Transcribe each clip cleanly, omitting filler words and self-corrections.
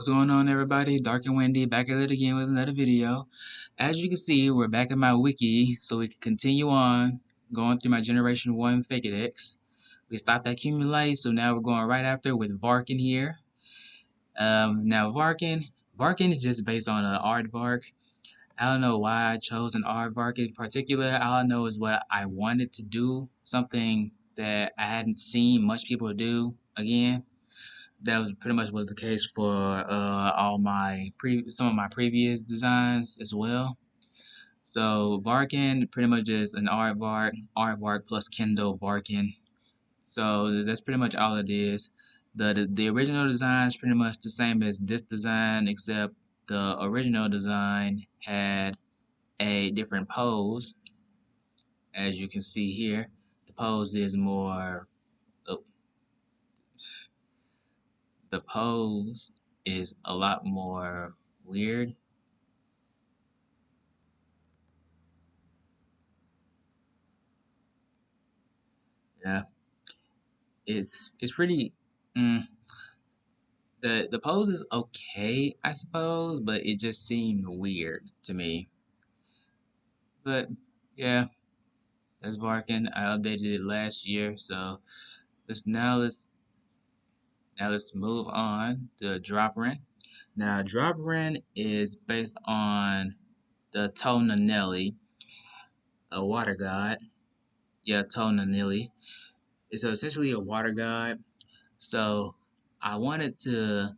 What's going on, everybody? Dark and Windy back at it again with another video. As you can see, we're back in my wiki so we can continue on going through my Generation 1 Fakedex. We stopped at Accumulate, so now we're going right after with Varkin here. Now Varkin is just based on an aardvark. I don't know why I chose an aardvark in particular. All I know is what I wanted to do, something that I hadn't seen much people do again. That was pretty much was the case for some of my previous designs as well. So Varkin pretty much is an aardvark plus Kindle Varkin. So that's pretty much all it is. The original design is pretty much the same as this design, except the original design had a different pose. As you can see here, the pose is more. Oh, the pose is a lot more weird. Yeah, it's pretty. The pose is okay, I suppose, but it just seemed weird to me. But yeah, that's barking. I updated it last year, so let's move on to Droprin. Now Droprin is based on the Tonanelli, a water god. Yeah, Tonanelli. It's essentially a water god. So I wanted to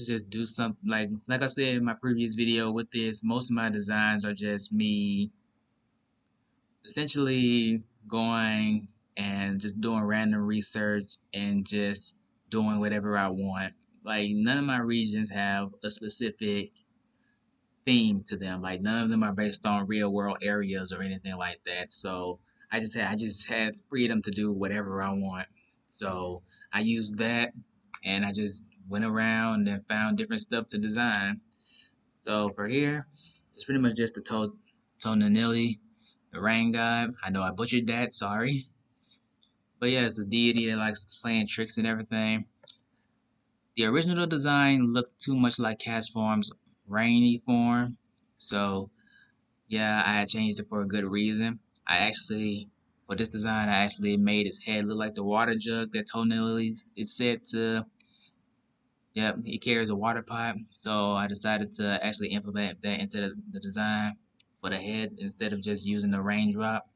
just do something like I said in my previous video with this. Most of my designs are just me essentially going and just doing random research and just doing whatever I want. Like none of my regions have a specific theme to them. Like none of them are based on real world areas or anything like that. So I just had freedom to do whatever I want. So I used that and I just went around and found different stuff to design. So for here, it's pretty much just the Tonanelli, the rain god. I know I butchered that, sorry. But yeah, it's a deity that likes playing tricks and everything. The original design looked too much like Castform's rainy form. So yeah, I had changed it for a good reason. For this design, I actually made its head look like the water jug that Tonanelli is said to. Yep, he carries a water pipe, so I decided to actually implement that into the design for the head instead of just using the raindrop.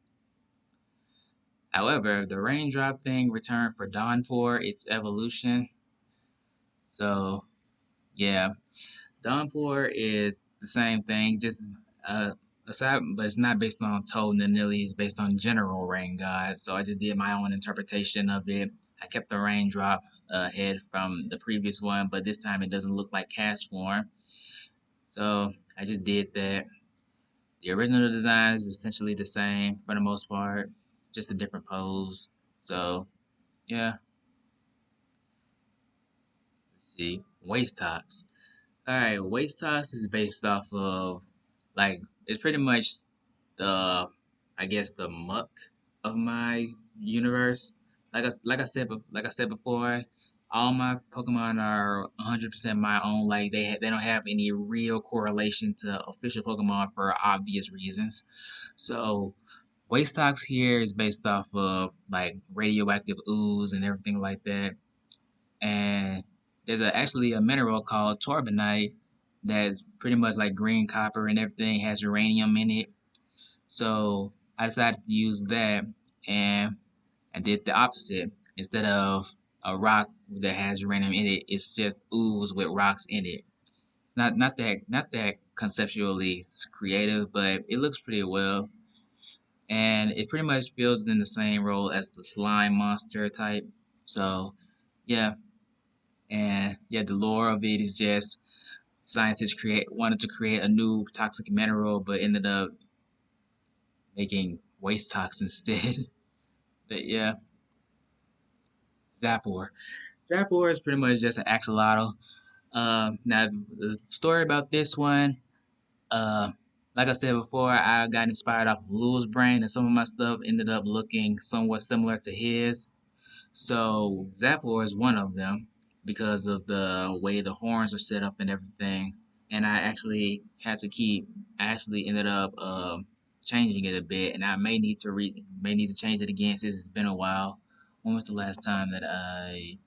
However, the raindrop thing returned for Dawnpour, its evolution. So, yeah, Dawnpour is the same thing, just aside, but it's not based on Tonanelli, it's based on general rain god. So I just did my own interpretation of it. I kept the raindrop head from the previous one, but this time it doesn't look like Castform. So I just did that. The original design is essentially the same for the most part, just a different pose. So yeah, let's see. Waste Tox. Alright, Waste Tox is based off of it's pretty much the I guess the muck of my universe. Like I said before, all my Pokemon are 100% my own. Like they don't have any real correlation to official Pokemon for obvious reasons. So Waste Tox here is based off of like radioactive ooze and everything like that. And there's actually a mineral called Torbanite that's pretty much like green copper and everything, has uranium in it. So I decided to use that, and I did the opposite. Instead of a rock that has uranium in it, it's just ooze with rocks in it. Not that conceptually creative, but it looks pretty well. And it pretty much fills in the same role as the slime monster type. So yeah, and yeah, the lore of it is just scientists wanted to create a new toxic mineral, but ended up making waste tox instead. But yeah, Zapor. Zapor is pretty much just an axolotl. Now the story about this one, uh, like I said before, I got inspired off of Lou's brain, and some of my stuff ended up looking somewhat similar to his. So Zapor is one of them. because of the way the horns are set up and everything. And I actually ended up changing it a bit, and I may need to change it again since it's been a while. When was the last time that I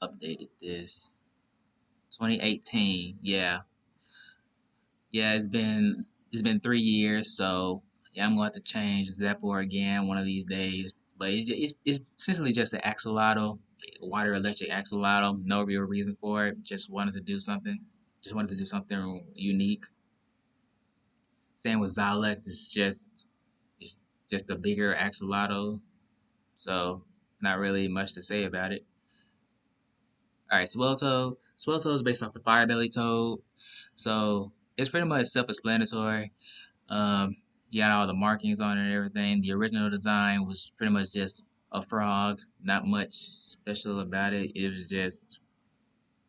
updated this? 2018. Yeah, yeah. It's been 3 years, so yeah, I'm going to have to change Zephyr again one of these days. But it's essentially just an axolotl, water electric axolotl. No real reason for it. Just wanted to do something. Just wanted to do something unique. Same with Xylect. It's just a bigger axolotl. So it's not really much to say about it. All right, Swelltoe. Swelltoe is based off the Firebelly Toad. So it's pretty much self-explanatory. Um, you got all the markings on it and everything. The original design was pretty much just a frog. Not much special about it. It was just,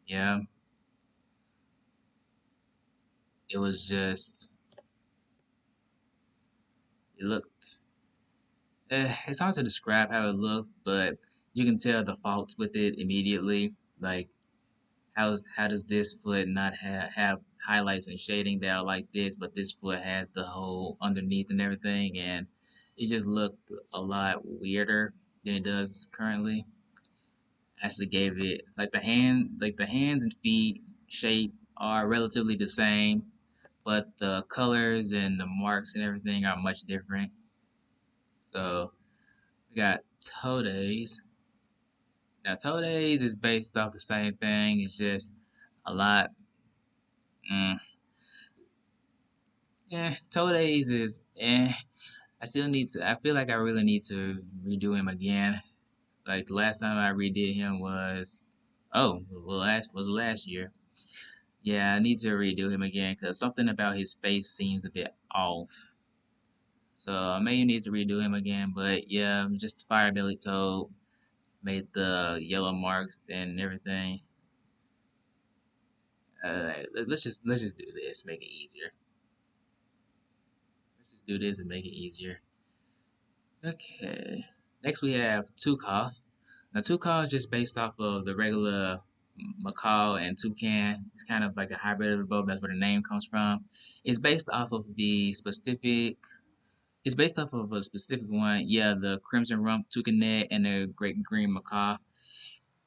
yeah, it was just, it looked, it's hard to describe how it looked, but you can tell the faults with it immediately. Like, how does this foot not have highlights and shading that are like this, but this foot has the whole underneath and everything, and it just looked a lot weirder than it does currently. I actually gave it like the hands and feet shape are relatively the same, but the colors and the marks and everything are much different. So we got Toadays. Now Toadays is based off the same thing. It's just a lot. Mm, yeah, Toadays is I still need to. I feel like I really need to redo him again. Like the last time I redid him was, oh, well, last year. Yeah, I need to redo him again because something about his face seems a bit off. So I may need to redo him again. But yeah, just Fire Belly Toad made the yellow marks and everything. Let's just do this. Make it easier. Let's just do this and make it easier. Okay. Next we have Tuka. Now Tuka is just based off of the regular macaw and toucan. It's kind of like a hybrid of both. That's where the name comes from. It's based off of the specific. It's based off of a specific one. Yeah, the crimson rump toucanet and the great green macaw.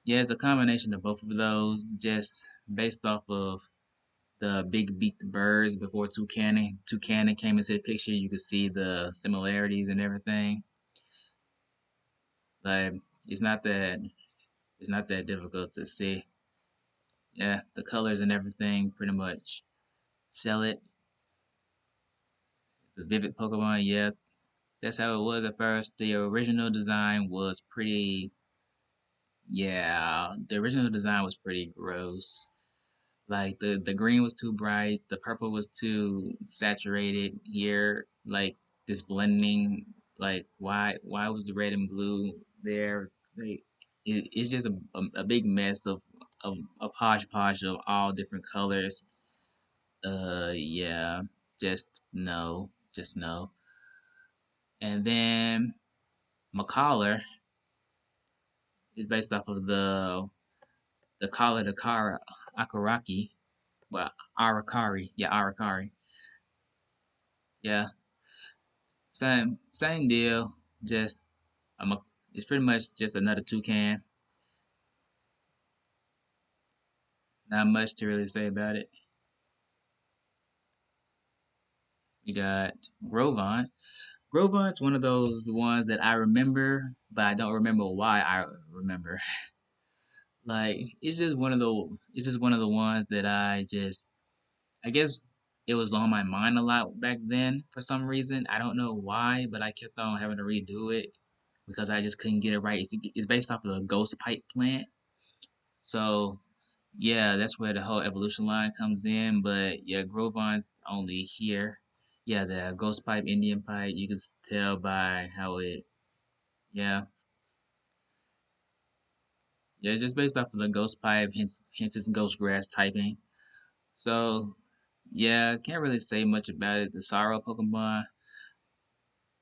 Yeah, it's a combination of both of those, just based off of the big beaked birds before toucan. Toucan came into the picture. You could see the similarities and everything. Like it's not that it's not that difficult to see. Yeah, the colors and everything pretty much sell it. The vivid Pokemon, yeah, that's how it was at first. The original design was pretty, yeah, the original design was pretty gross. Like the green was too bright, the purple was too saturated here. Like this blending, like why was the red and blue there? Like it's just a big mess of a hodgepodge of all different colors. Yeah, just no. And then McCollar is based off of the collar, the Kara Akaraki, well Arakari, yeah Arakari, yeah, same deal. Just I'm a, it's pretty much just another toucan. Not much to really say about it. We got Grovon. Grovon's one of those ones that I remember, but I don't remember why I remember. Like it's just one of the ones that I guess it was on my mind a lot back then for some reason. I don't know why, but I kept on having to redo it because I just couldn't get it right. It's based off of the ghost pipe plant. So yeah, that's where the whole evolution line comes in. But yeah, Grovon's only here. Yeah, the ghost pipe, Indian pipe, you can tell by how it, yeah. Yeah, it's just based off of the ghost pipe, hence its ghost grass typing. So yeah, can't really say much about it. The Sorrow Pokemon.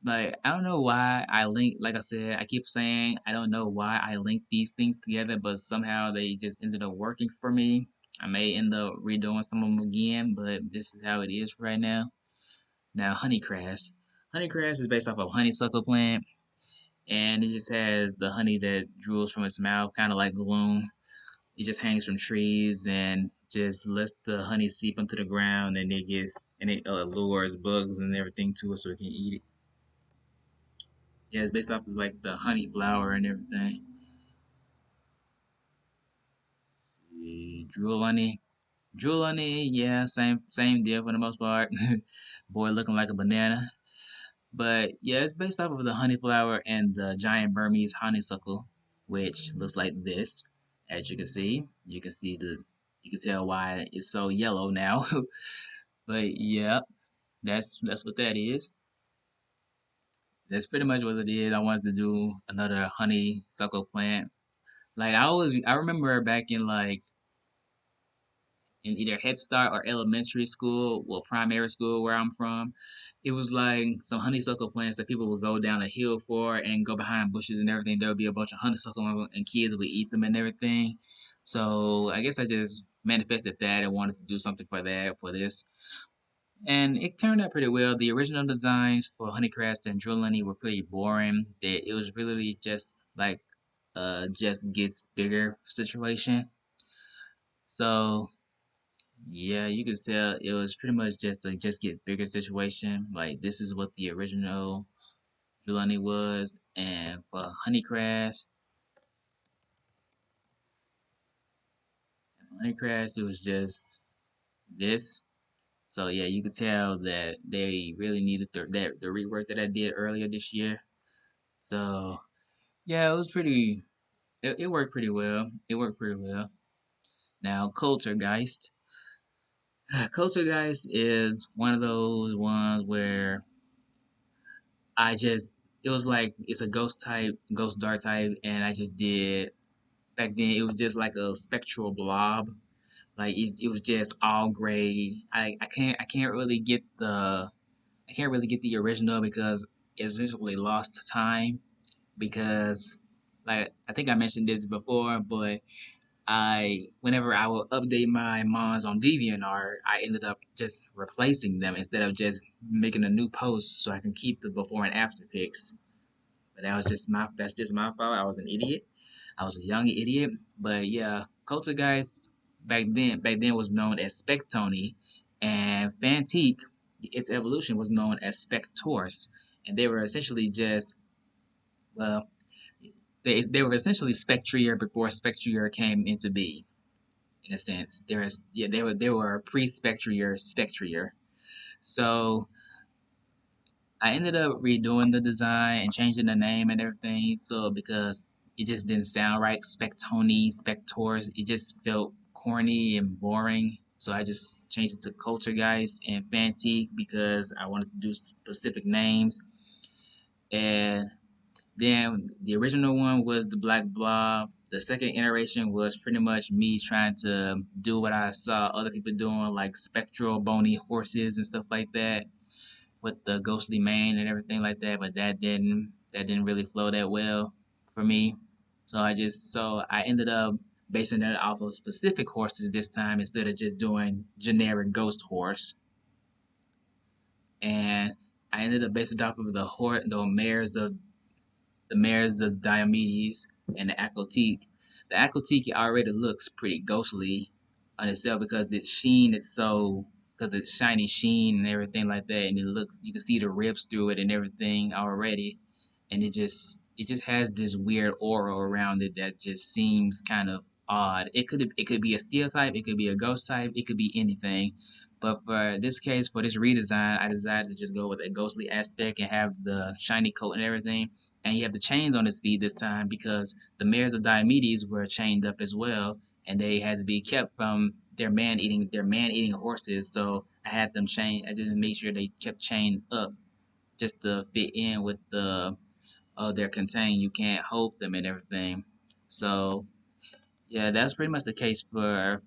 Like, I don't know why I link, like I said, I keep saying I don't know why I link these things together, but somehow they just ended up working for me. I may end up redoing some of them again, but this is how it is right now. Now, honeycrass. Honeycrass is based off of honeysuckle plant, and it just has the honey that drools from its mouth, kind of like gloom. It just hangs from trees and just lets the honey seep into the ground, and it lures bugs and everything to it so it can eat it. Yeah, it's based off of like the honey flower and everything. See, drool honey. Drool honey, yeah, same deal for the most part. Boy looking like a banana. But yeah, it's based off of the honey flower and the giant Burmese honeysuckle, which looks like this. As you can see, you can tell why it's so yellow now. But yeah, that's what that is. That's pretty much what it is. I wanted to do another honeysuckle plant. Like I remember back in like in either Head Start or elementary school, well, primary school where I'm from, it was like some honeysuckle plants that people would go down a hill for and go behind bushes and everything. There would be a bunch of honeysuckle and kids would eat them and everything. So I guess I just manifested that and wanted to do something for that for this. And it turned out pretty well. The original designs for Honeycrest and Drill Honey were pretty boring. It was really just like just gets bigger situation. So yeah, you could tell it was pretty much just a just get bigger situation. Like this is what the original Jelani was, and for Honeycraft, it was just this. So yeah, you could tell that they really needed the rework that I did earlier this year. So yeah, it was pretty. It worked pretty well. It worked pretty well. Now, Coultergeist. Coultergeist is one of those ones where I just it was like it's a ghost type, ghost dart type, and I just did back then it was just like a spectral blob. Like it was just all gray. I can't really get the original because it essentially lost to time because like I think I mentioned this before, but I whenever I will update my mons on DeviantArt, I ended up just replacing them instead of just making a new post so I can keep the before and after pics. But that's just my fault. I was an idiot. I was a young idiot. But yeah, Culture Guys back then was known as Spectoni, and Fantique, its evolution was known as Spectors, and they were essentially just well, they were essentially Spectrier before Spectrier came into being. In a sense, they were pre-Spectrier Spectrier. So I ended up redoing the design and changing the name and everything. So because it just didn't sound right, Spectoni, Spectors, it just felt corny and boring. So I just changed it to Culture Guys and Fantique because I wanted to do specific names. And then the original one was the Black Blob. The second iteration was pretty much me trying to do what I saw other people doing, like spectral bony horses and stuff like that with the ghostly mane and everything like that, but that didn't really flow that well for me. So I ended up basing it off of specific horses this time instead of just doing generic ghost horse. And I ended up basing it off of the mares of Diomedes and the Acotique. The Acotique already looks pretty ghostly on itself because because it's shiny sheen and everything like that, and you can see the ribs through it and everything already, and it just has this weird aura around it that just seems kind of odd. It could be a steel type, it could be a ghost type, it could be anything. But for this case, for this redesign, I decided to just go with a ghostly aspect and have the shiny coat and everything. And you have the chains on his feet this time because the mares of Diomedes were chained up as well, and they had to be kept from their man eating horses. So I had them chained. I didn't make sure they kept chained up just to fit in with they're contained. You can't hold them and everything. So yeah, that's pretty much the case for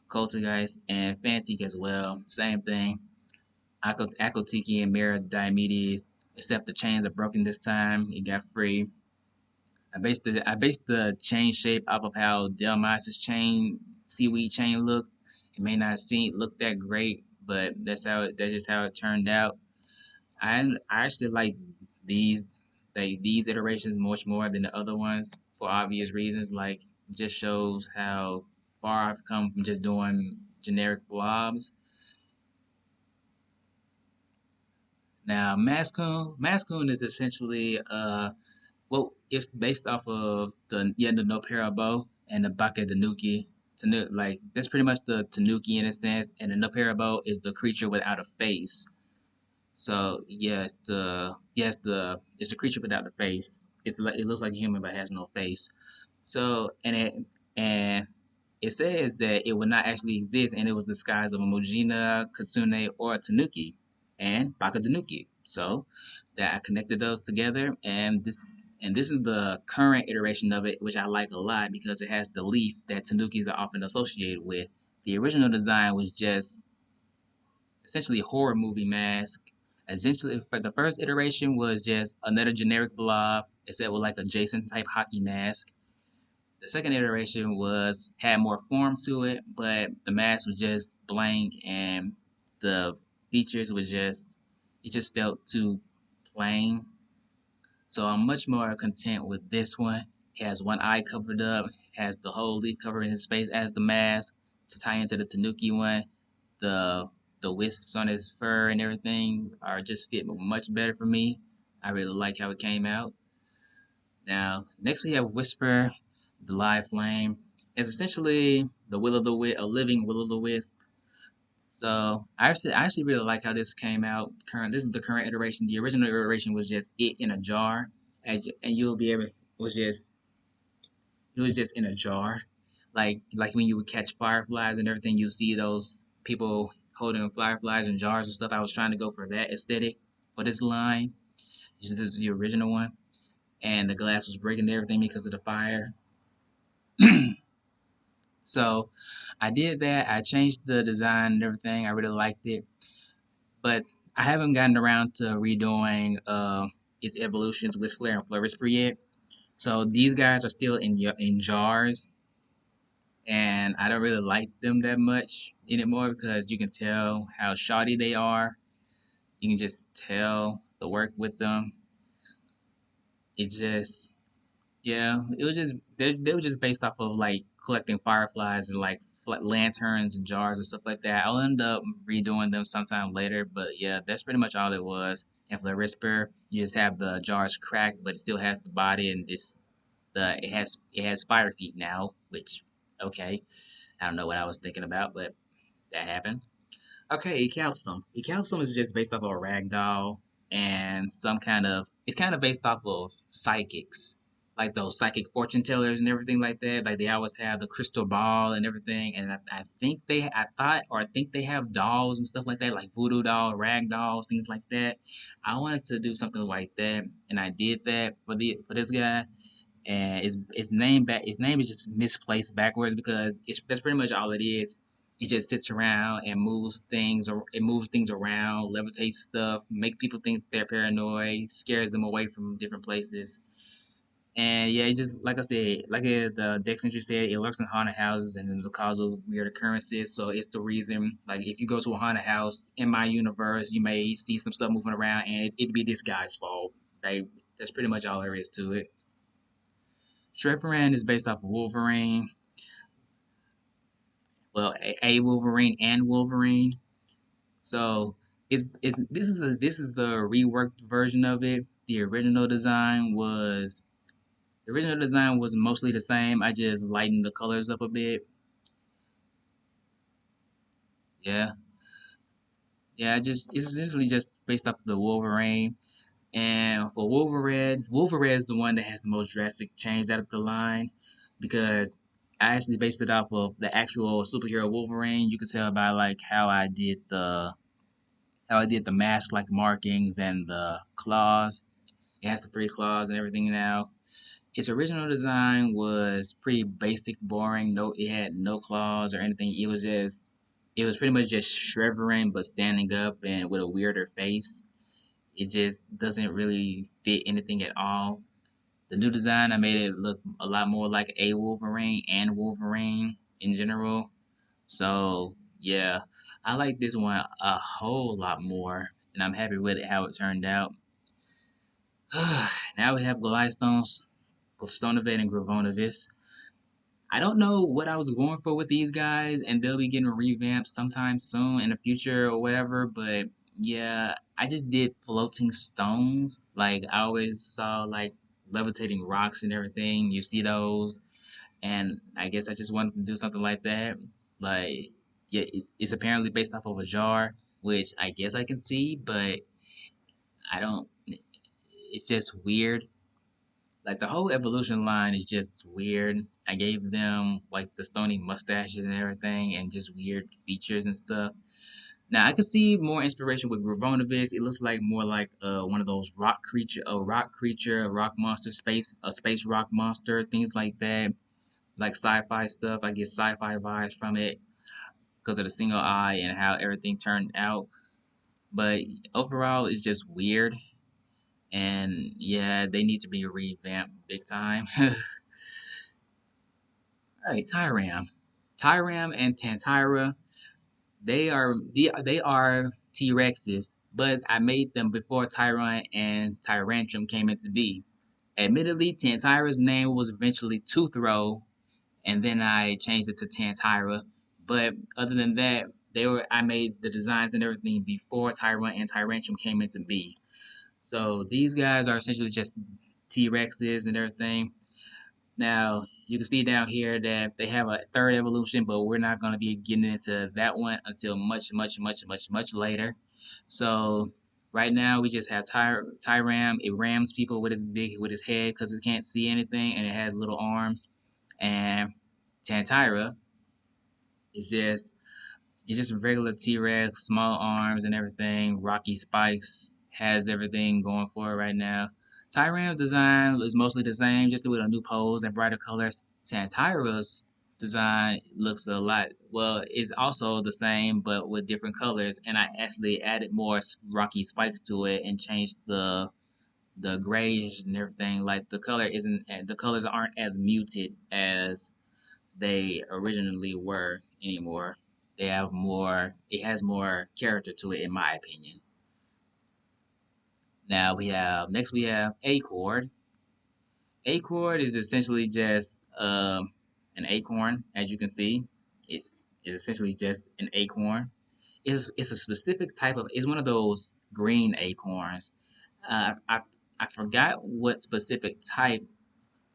Cultigeist and Fantique as well. Same thing. Akotiki and Mira Diomedes except the chains are broken this time. It got free. I based the chain shape off of how Delmas' chain seaweed chain looked. It may not look that great, but that's just how it turned out. I actually like these these iterations much more than the other ones for obvious reasons. Like it just shows how far I've come from just doing generic blobs. Now Mascoon is essentially well, it's based off of the No Parabo and the Baka Tanuki. Like that's pretty much the Tanuki in a sense, and the No Parabo is the creature without a face. So it's the creature without the face. It looks like a human but has no face. So and it says that it would not actually exist, and it was disguised of a Mujina, Katsune, or a Tanuki, and Baka Tanuki. So that I connected those together, and this is the current iteration of it, which I like a lot because it has the leaf that Tanukis are often associated with. The original design was just essentially a horror movie mask. Essentially, for the first iteration was just another generic blob, except with like a Jason type hockey mask. The second iteration had more form to it, but the mask was just blank and the features were it just felt too plain. So I'm much more content with this one. It has one eye covered up, has the whole leaf covering his face as the mask to tie into the Tanuki one. The the wisps on his fur and everything are just fit much better for me. I really like how it came out. Now, next we have Whisper, the live flame. It's essentially the will o' the wisp, a living will o' the wisp. So I actually really like how this came out. This is the current iteration. The original iteration was just it in a jar, and you'll be able it was just in a jar, like when you would catch fireflies and everything. You see those people holding fireflies in jars and stuff. I was trying to go for that aesthetic for this line. This is the original one, and the glass was breaking and everything because of the fire. So I did that. I changed the design and everything. I really liked it, but I haven't gotten around to redoing its evolutions with Flare and Fleurisper yet. So these guys are still in jars, and I don't really like them that much anymore because you can tell how shoddy they are. You can just tell the work with them. It just Yeah, it was just they were just based off of like collecting fireflies and like lanterns and jars and stuff like that. I'll end up redoing them sometime later, but yeah, that's pretty much all it was. And for the Whisper, you just have the jars cracked, but it still has the body and it has fire feet now, which okay, I don't know what I was thinking about, but that happened. Okay, Ecalpsum. Ecalpsum is just based off of a ragdoll and it's kind of based off of psychics, like those psychic fortune tellers and everything like that. Like they always have the crystal ball and everything. And I think they have dolls and stuff like that, like voodoo doll, rag dolls, things like that. I wanted to do something like that, and I did that for this guy. And his name is just misplaced backwards because that's pretty much all it is. It just sits around and moves things, or it moves things around, levitates stuff, makes people think they're paranoid, scares them away from different places. And yeah, it just like I said, the Dex entry said, it lurks in haunted houses and is a cause of weird occurrences. So it's the reason, like if you go to a haunted house in my universe, you may see some stuff moving around, and it'd be this guy's fault. That's pretty much all there is to it. Shrevran is based off of Wolverine. Well, a Wolverine and Wolverine. So this is the reworked version of it. The original design was mostly the same. I just lightened the colors up a bit. Yeah, yeah. It's essentially just based off of the Wolverine. And for Wolverine is the one that has the most drastic change out of the line because I actually based it off of the actual superhero Wolverine. You can tell by like how I did the mask like markings and the claws. It has the three claws and everything now. Its original design was pretty basic, boring. No, it had no claws or anything. It was pretty much just Shrevering but standing up and with a weirder face. it just doesn't really fit anything at all. The new design, I made it look a lot more like a Wolverine and Wolverine in general. So yeah, I like this one a whole lot more, and I'm happy with it how it turned out. Now we have Goliathstones, Stonovate, and Gravonovis. I don't know what I was going for with these guys, and they'll be getting revamped sometime soon in the future or whatever. But yeah, I just did floating stones. Like I always saw like levitating rocks and everything. You see those, and I guess I just wanted to do something like that. Like yeah, it's apparently based off of a jar, which I guess I can see, but I don't. It's just weird. Like the whole evolution line is just weird. I gave them like the stony mustaches and everything, and just weird features and stuff. Now I could see more inspiration with Gravonovis. It looks like more like one of those rock creature, a rock monster, a space rock monster, things like that. Like sci-fi stuff. I get sci-fi vibes from it because of the single eye and how everything turned out. But overall, it's just weird. And yeah, they need to be revamped big time. Alright, Tyram and Tantira, they are T-Rexes, but I made them before Tyron and Tyrantrum came into being. Admittedly, Tantira's name was eventually Toothrow, and then I changed it to Tantira. But other than that, I made the designs and everything before Tyron and Tyrantrum came into being. So these guys are essentially just T-Rexes and everything. Now, you can see down here that they have a third evolution, but we're not going to be getting into that one until much later. So, right now we just have Tyram. It rams people with his head because it can't see anything, and it has little arms. And Tantira is just a regular T-Rex, small arms and everything, rocky spikes, has everything going for it right now. Tyram's design is mostly the same, just with a new pose and brighter colors. Tantira's design looks a lot, well, it's also the same, but with different colors, and I actually added more rocky spikes to it and changed the grayish and everything. Like the colors aren't as muted as they originally were anymore. It has more character to it in my opinion. Now next we have Acord. Acord is essentially just an acorn, as you can see. It's essentially just an acorn. It's a specific type of, it's one of those green acorns. Uh, I I forgot what specific type,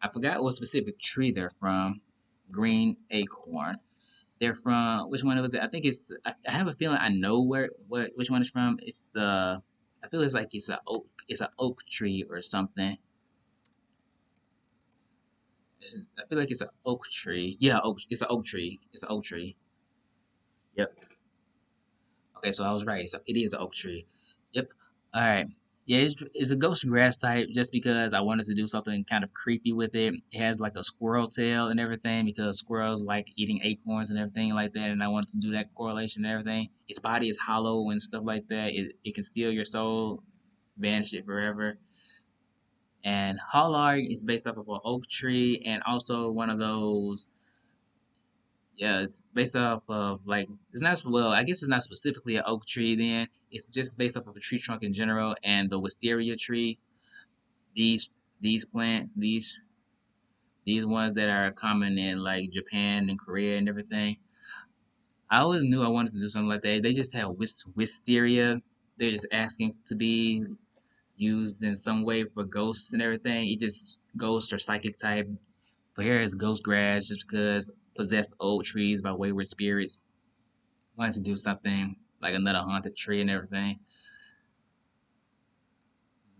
I forgot what specific tree they're from. Green acorn. They're from, which one was it? I think I have a feeling I know which one it's from. I feel it's like it's an oak tree or something. I feel like it's an oak tree. Yeah, it's an oak tree. It's an oak tree. Yep. Okay, so I was right. It is an oak tree. Yep. All right. Yeah, it's a ghost grass type just because I wanted to do something kind of creepy with it. It has like a squirrel tail and everything because squirrels like eating acorns and everything like that, and I wanted to do that correlation and everything. Its body is hollow and stuff like that. It can steal your soul, banish it forever. And Hollarg is based off of an oak tree and also one of those. Yeah, it's based off of like it's not, well, I guess it's not specifically an oak tree. Then it's just based off of a tree trunk in general and the wisteria tree. These these plants, these ones that are common in like Japan and Korea and everything. I always knew I wanted to do something like that. They just have wisteria. They're just asking to be used in some way for ghosts and everything. It just ghost or psychic type. But here is ghost grass just because possessed old trees by wayward spirits. Wanted to do something like another haunted tree and everything.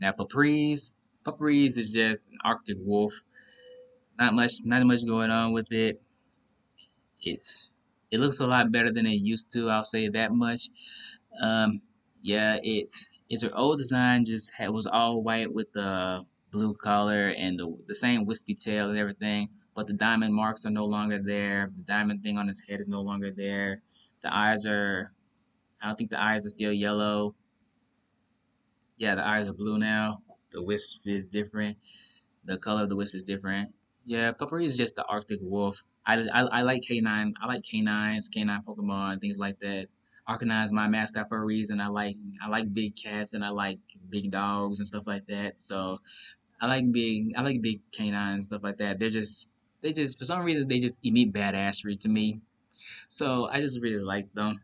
Now Papries is just an Arctic wolf. Not much going on with it. It's it looks a lot better than it used to. I'll say that much. Um, yeah, it's her old design was all white with the blue collar and the same wispy tail and everything, but the diamond marks are no longer there. The diamond thing on his head is no longer there. The eyes are I don't think the eyes are still yellow. Yeah, the eyes are blue now. The wisp is different. The color of the wisp is different. Yeah, Puppery is just the Arctic wolf. I like canine. I like canines, canine Pokemon, things like that. Arcanine is my mascot for a reason. I like big cats and I like big dogs and stuff like that. So I like big canines stuff like that. They just for some reason they just emit badassery to me. So I just really like them.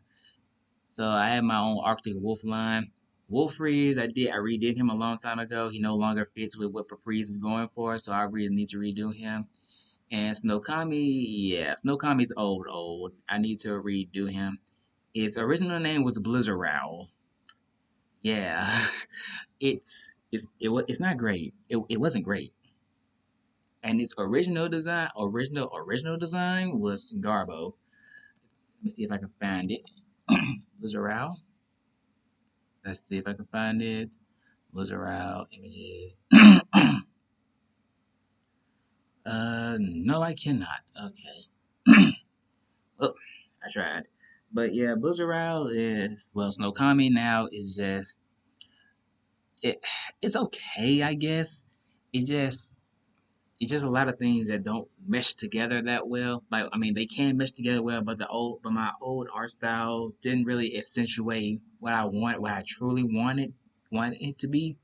So I have my own Arctic Wolf line. Wolfreeze, I redid him a long time ago. He no longer fits with what Caprice is going for, so I really need to redo him. And Snowkami, yeah, Snowkami's old. I need to redo him. His original name was Blizzard. Yeah, it's not great. It wasn't great. And its original design was Garbo. Let me see if I can find it. Blizzard. Let's see if I can find it. Blizzard images. No, I cannot. Okay. Well, I tried. But yeah, Blizzard is, well, Snowkami now is just, it. It's okay, I guess. It just, it's just a lot of things that don't mesh together that well. Like, I mean, they can mesh together well, but my old art style didn't really accentuate what I truly wanted it to be.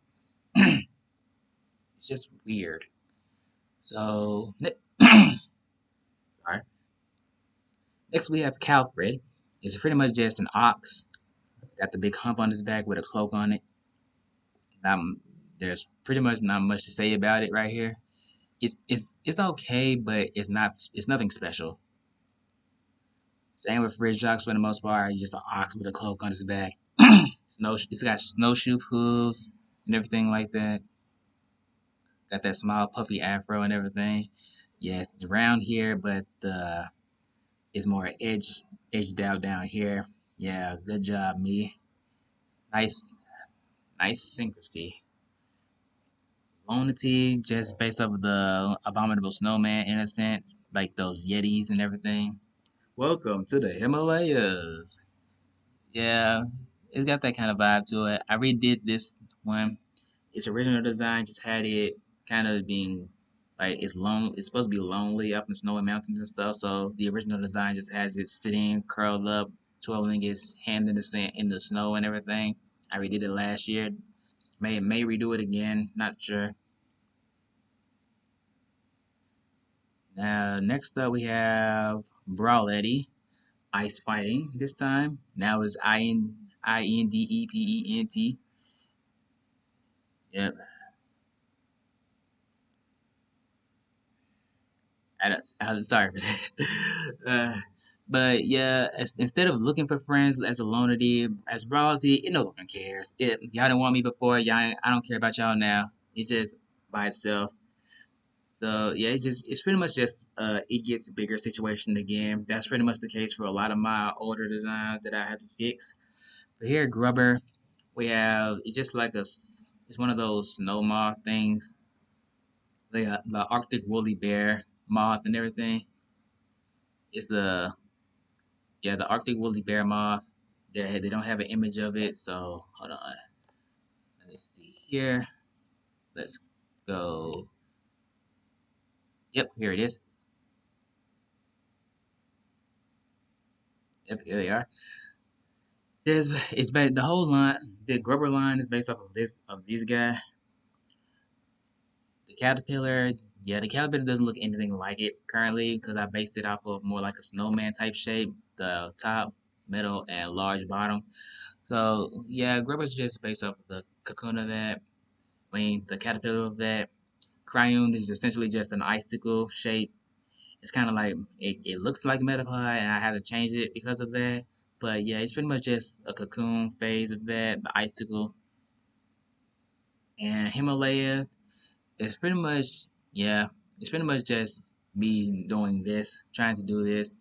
It's just weird. So, sorry. Next we have Calfred. It's pretty much just an ox. Got the big hump on his back with a cloak on it. There's pretty much not much to say about it right here. It's okay, but it's nothing special. Same with Ridgeox for the most part. He's just an ox with a cloak on his back. It's got snowshoe hooves and everything like that. Got that small puffy afro and everything. Yes, it's round here, but it's more edged out down here. Yeah, good job, me. Nice, nice syncrasy. Lonity, just based off of the abominable snowman in a sense, like those yetis and everything. Welcome to the Himalayas. Yeah, it's got that kind of vibe to it. I redid this one. Its original design just had it kind of being like it's supposed to be lonely up in snowy mountains and stuff. So the original design just has it sitting curled up, twirling its hand in the sand in the snow and everything. I redid it last year. May redo it again. Not sure. Now next up we have Brawlety. Ice fighting this time. Now is Indepent. Yep. I'm sorry for that. But yeah, instead of looking for friends as Alonity, as Brawlity, it no longer cares. Y'all didn't want me before. I don't care about y'all now. It's just by itself. So yeah, it's pretty much just it gets bigger situation again. That's pretty much the case for a lot of my older designs that I had to fix. But here, Grubber, we have it's just like it's one of those snow moth things, the Arctic woolly bear moth and everything. It's the Yeah, the Arctic woolly bear moth. They don't have an image of it, so hold on. Let's see here. Let's go. Yep, here it is. Yep, here they are. The whole line. The Grubber line is based off of these guys. The caterpillar, yeah, the caterpillar doesn't look anything like it currently because I based it off of more like a snowman type shape. The top, middle, and large bottom. So yeah, Grubber's just based off of the cocoon of that. I mean, the caterpillar of that. Cryoon is essentially just an icicle shape. It's kind of like it looks like Metapod, and I had to change it because of that. But yeah, it's pretty much just a cocoon phase of that, the icicle. And Himalaya is pretty much, yeah, it's pretty much just me doing this, trying to do this.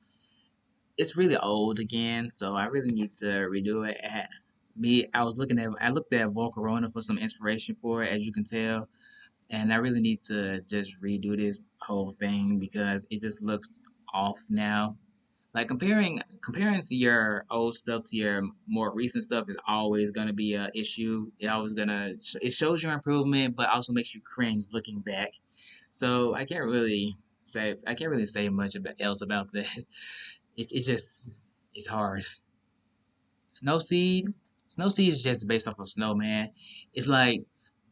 It's really old again, so I really need to redo it. I looked at Volcarona for some inspiration for it, as you can tell, and I really need to just redo this whole thing because it just looks off now. Like comparing to your old stuff to your more recent stuff is always gonna be a issue. It shows your improvement, but also makes you cringe looking back. So I can't really say much else about that. It's just it's hard. Snowseed, Snowseed is just based off of Snowman. It's like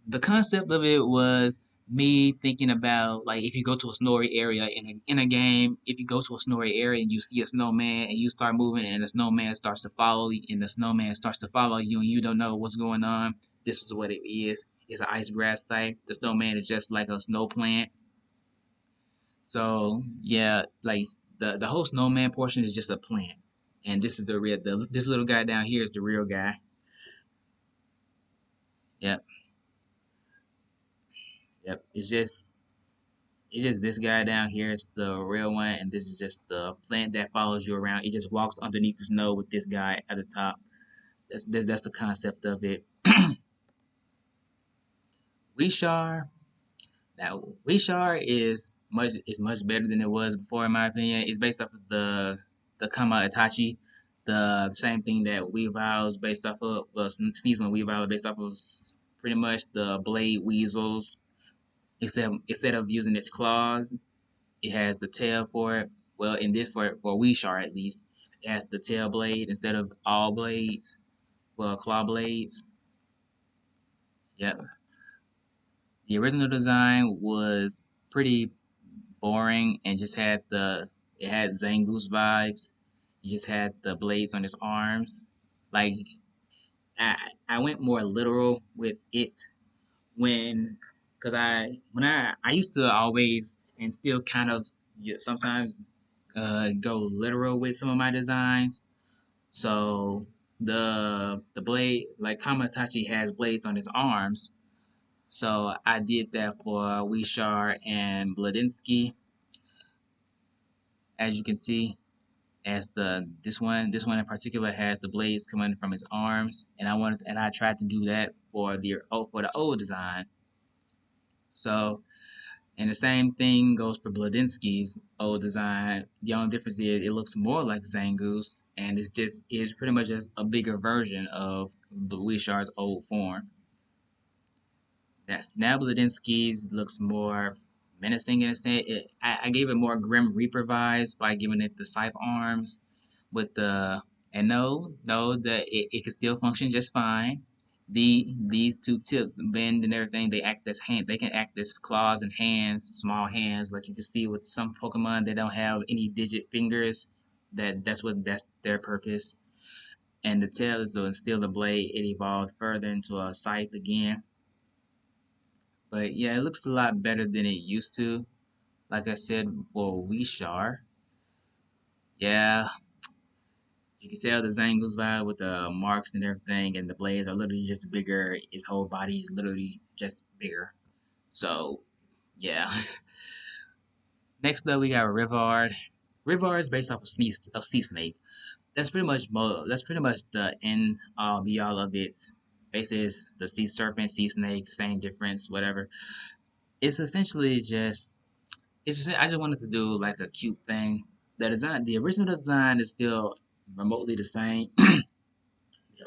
the concept of it was me thinking about like if you go to a snowy area in a game, if you go to a snowy area and you see a snowman and you start moving and the snowman starts to follow you and the snowman starts to follow you and you don't know what's going on, this is what it is. It's an ice grass type. The snowman is just like a snow plant. So yeah, like the whole snowman portion is just a plant. And this is this little guy down here is the real guy. Yep, yep. It's just this guy down here is the real one, and this is just the plant that follows you around. It just walks underneath the snow with this guy at the top. That's the concept of it. Wishar. Now Wishar is much better than it was before, in my opinion. It's based off of the Kama Itachi, the same thing that Weavile is based off of. Well, Sneasel and Weavile are based off of pretty much the blade weasels. Except instead of using its claws, it has the tail for it. Well, in this for Weeshar at least, it has the tail blade instead of all blades. Well, claw blades. Yep. The original design was pretty boring and just had it had Zangoose vibes. It just had the blades on its arms. Like I went more literal with it when because I used to always and still kind of sometimes go literal with some of my designs. So the blade, like Kamatachi has blades on his arms. So I did that for Wishar and Bladinsky, as you can see. As this one in particular has the blades coming from his arms, and I tried to do that for the old design. So and the same thing goes for Bladinsky's old design. The only difference is it looks more like Zangoose, and it's pretty much just a bigger version of Wishar's old form. Now Bladinsky's looks more menacing in a sense. I gave it more Grim Reaper vibes by giving it the scythe arms with the and no, it can still function just fine. These two tips bend and everything, they can act as claws and hands, small hands, like you can see with some Pokemon that don't have any digit fingers. That's their purpose. And the tail is to instill the blade. It evolved further into a scythe again. But yeah, it looks a lot better than it used to. Like I said for Wishar. Yeah, you can tell the Zangoose vibe with the marks and everything, and the blades are literally just bigger. His whole body is literally just bigger. So, yeah. Next up, we got Rivard. Rivard is based off of sea snake. That's pretty much the end all be all of its basis. The sea serpent, sea snake, same difference, whatever. It's essentially I just wanted to do like a cute thing. The original design is still remotely the same. the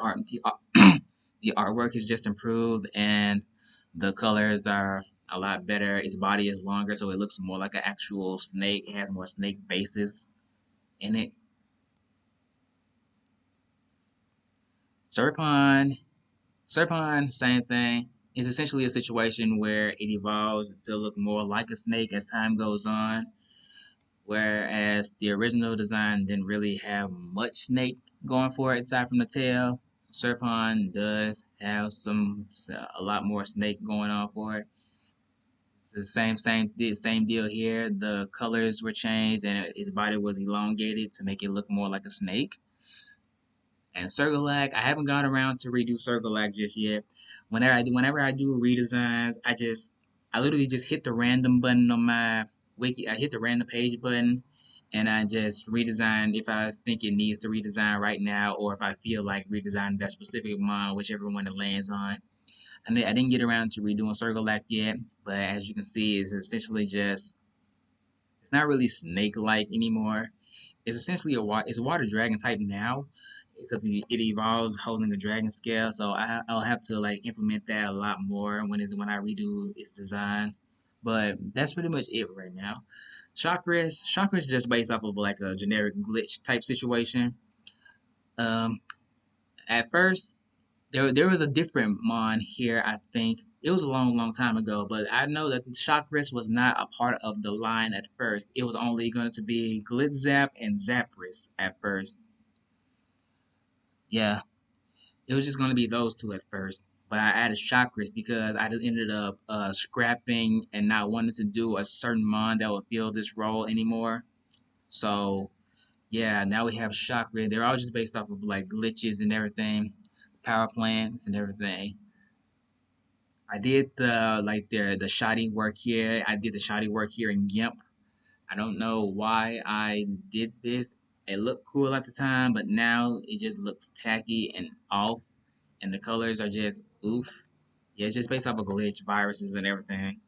art, the, the artwork is just improved, and the colors are a lot better. Its body is longer, so it looks more like an actual snake. It has more snake bases in it. Serpent, Serpent, same thing. It's essentially a situation where it evolves to look more like a snake as time goes on. Whereas the original design didn't really have much snake going for it aside from the tail. Serpent does have a lot more snake going on for it. It's the same deal here. The colors were changed and his body was elongated to make it look more like a snake. And Circulac, I haven't gone around to redo Circulac just yet. Whenever I do redesigns, I literally just hit the random button on my wiki. I hit the random page button, and I just redesign if I think it needs to redesign right now, or if I feel like redesigning that specific mon, whichever one it lands on. And I didn't get around to redoing Circulac yet, but as you can see, it's essentially just it's not really snake-like anymore. It's essentially it's a water dragon type now because it evolves holding a dragon scale. So I'll have to like implement that a lot more when I redo its design. But that's pretty much it right now. Chakras is just based off of like a generic glitch type situation. Um, at first there was a different mon here. I think it was a long time ago, but I know that Chakras was not a part of the line at first. It was only going to be Glitzap and Zapris at first. Yeah, it was just going to be those two at first. But I added Chakras because I just ended up scrapping and not wanting to do a certain mon that would fill this role anymore. So yeah, now we have Chakra. They're all just based off of like glitches and everything, power plants and everything. I did the shoddy work here. I did the shoddy work here in GIMP. I don't know why I did this. It looked cool at the time, but now it just looks tacky and off, and the colors are just oof. Yeah, it's just based off of glitch, viruses, and everything.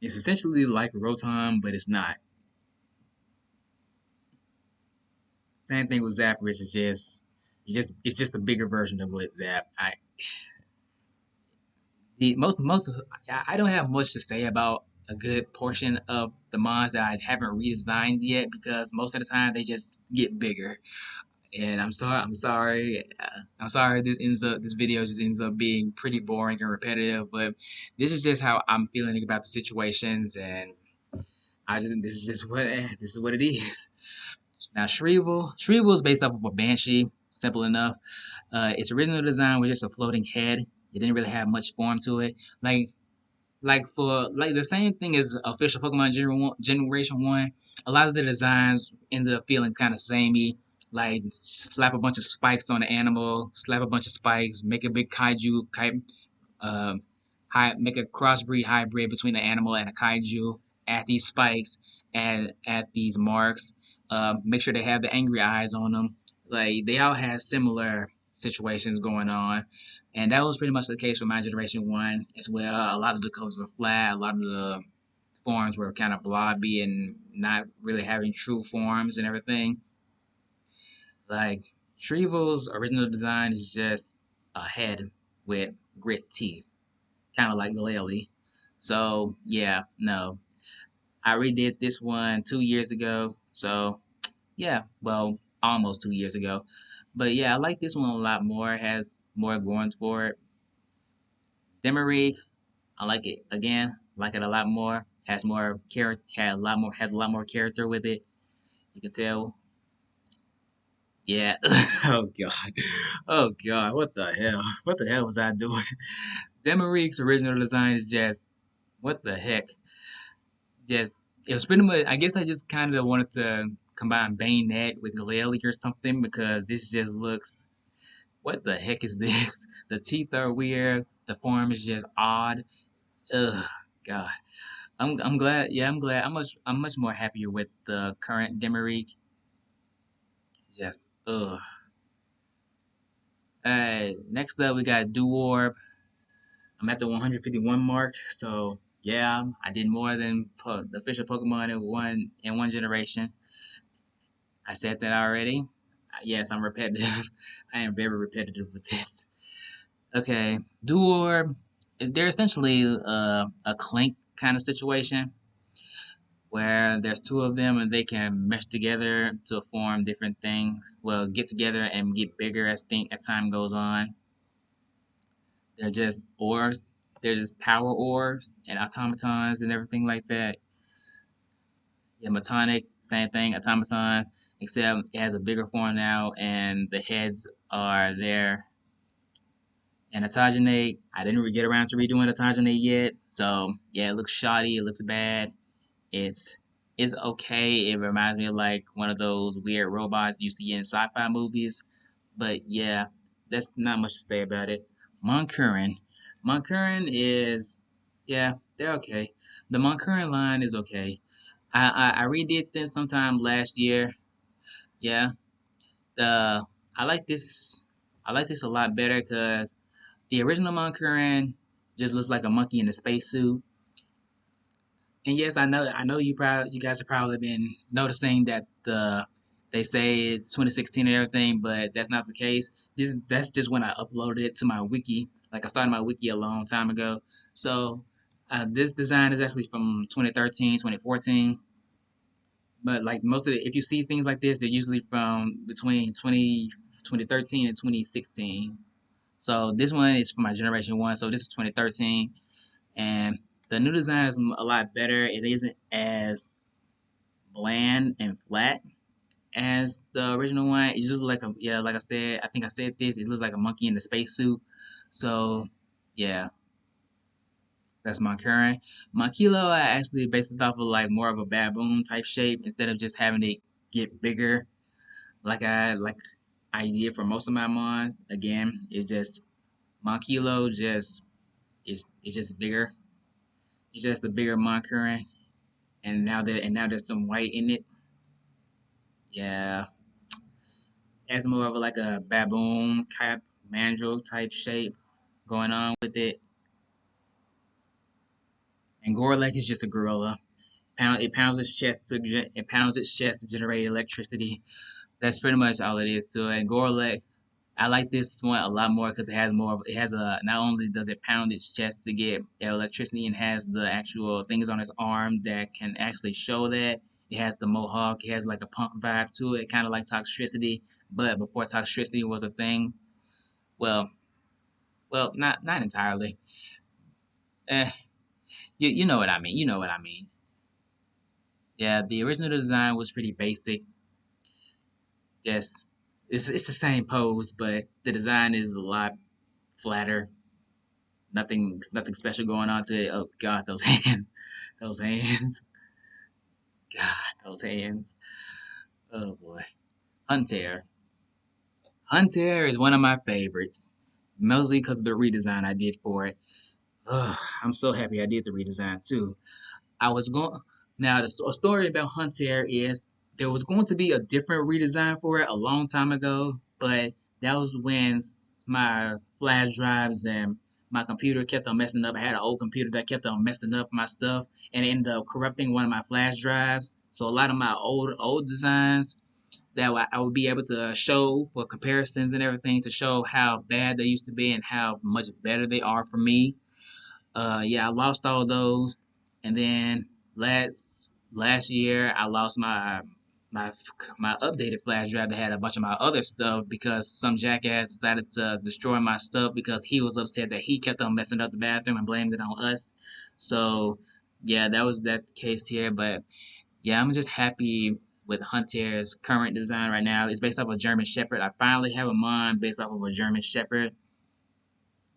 It's essentially like Rotom, but it's not. Same thing with Zapdos. It's just a bigger version of Glitzap. I don't have much to say about a good portion of the mons that I haven't redesigned yet because most of the time they just get bigger. And I'm sorry. This video just ends up being pretty boring and repetitive. But this is just how I'm feeling about the situations, and this is what it is. Now Shrivel is based off of a banshee. Simple enough. Its original design was just a floating head. It didn't really have much form to it. Like the same thing as official Pokemon Generation 1, a lot of the designs ended up feeling kind of samey. Like slap a bunch of spikes on the animal, slap a bunch of spikes, make a big kaiju um, make a crossbreed hybrid between the animal and a kaiju. Add these spikes, add these marks. Make sure they have the angry eyes on them. Like they all had similar situations going on, and that was pretty much the case with my generation one as well. A lot of the colors were flat. A lot of the forms were kind of blobby and not really having true forms and everything. Like Shrivel's original design is just a head with grit teeth, kind of like Glalie. So yeah, no, I redid this one 2 years ago. So yeah, well, almost 2 years ago. But yeah, I like this one a lot more. It has more going for it. Demarique, I like it again. Like it a lot more. Has more character. Has a lot more character with it. You can tell. Yeah. Oh god. Oh god. What the hell? What the hell was I doing? Demarique's original design is just what the heck. Just it was pretty much. I guess I just kind of wanted to combine Bayonet with Glalie or something because this just looks. What the heck is this? The teeth are weird. The form is just odd. Ugh, God. I'm glad. Yeah, I'm glad. I'm much more happier with the current Demarique. Just ugh. Alright, next up we got Duorb. I'm at the 151 mark, so yeah, I did more than the official Pokemon in one generation. I said that already. Yes, I'm repetitive. I am very repetitive with this. Okay, Duorb. They're essentially a clink kind of situation where there's two of them and they can mesh together to form different things. Well, get together and get bigger as time goes on. They're just orbs. They're just power orbs and automatons and everything like that. Yeah, Metonic, same thing, automatons, except it has a bigger form now and the heads are there. And Autogenate, I didn't get around to redoing Autogenate yet, so yeah, it looks shoddy, it looks bad. It's it's okay. It reminds me of like one of those weird robots you see in sci-fi movies. But yeah, that's not much to say about it. Moncurin. Moncurin is yeah, they're okay. The Moncurin line is okay. I redid this sometime last year. Yeah. The I like this I like this a lot better because the original Moncurin just looks like a monkey in a spacesuit. And yes, I know you guys have probably been noticing that they say it's 2016 and everything, but that's not the case. That's just when I uploaded it to my wiki. Like I started my wiki a long time ago. So this design is actually from 2013, 2014. But like most of the, if you see things like this, they're usually from between 2013 and 2016. So this one is for my generation one. So this is 2013, and the new design is a lot better. It isn't as bland and flat as the original one. It's just like a, yeah, like I said, I think I said this. It looks like a monkey in the spacesuit. So yeah, that's my current. My kilo, I actually based it off of like more of a baboon type shape instead of just having it get bigger like I did for most of my mons. Again, it's just my kilo just is it's just bigger. It's just a bigger mon current, and now there's some white in it. Yeah, has more of like a baboon cap mandrill type shape going on with it. And Gorlek is just a gorilla. It pounds its chest to generate electricity. That's pretty much all it is to it. And Gorlek, I like this one a lot more because it has a, not only does it pound its chest to get electricity and has the actual things on its arm that can actually show that. It has the mohawk. It has like a punk vibe to it, kind of like Toxtricity, but before Toxtricity was a thing. Well, not entirely. Eh, you know what I mean. You know what I mean. Yeah, the original design was pretty basic. Yes, it's the same pose, but the design is a lot flatter. Nothing special going on to it. Oh God, those hands, those hands, God, those hands. Oh boy, Hunter. Hunter is one of my favorites, mostly because of the redesign I did for it. Ugh, I'm so happy I did the redesign too. I was going now. The story about Hunter is there was going to be a different redesign for it a long time ago, but that was when my flash drives and my computer kept on messing up. I had an old computer that kept on messing up my stuff, and it ended up corrupting one of my flash drives. So a lot of my old designs that I would be able to show for comparisons and everything to show how bad they used to be and how much better they are for me. Yeah, I lost all those, and then last year I lost my my updated flash drive that had a bunch of my other stuff because some jackass decided to destroy my stuff because he was upset that he kept on messing up the bathroom and blamed it on us. So yeah, that was that case here. But yeah, I'm just happy with Hunter's current design right now. It's based off a German Shepherd. I finally have a mine based off of a German Shepherd.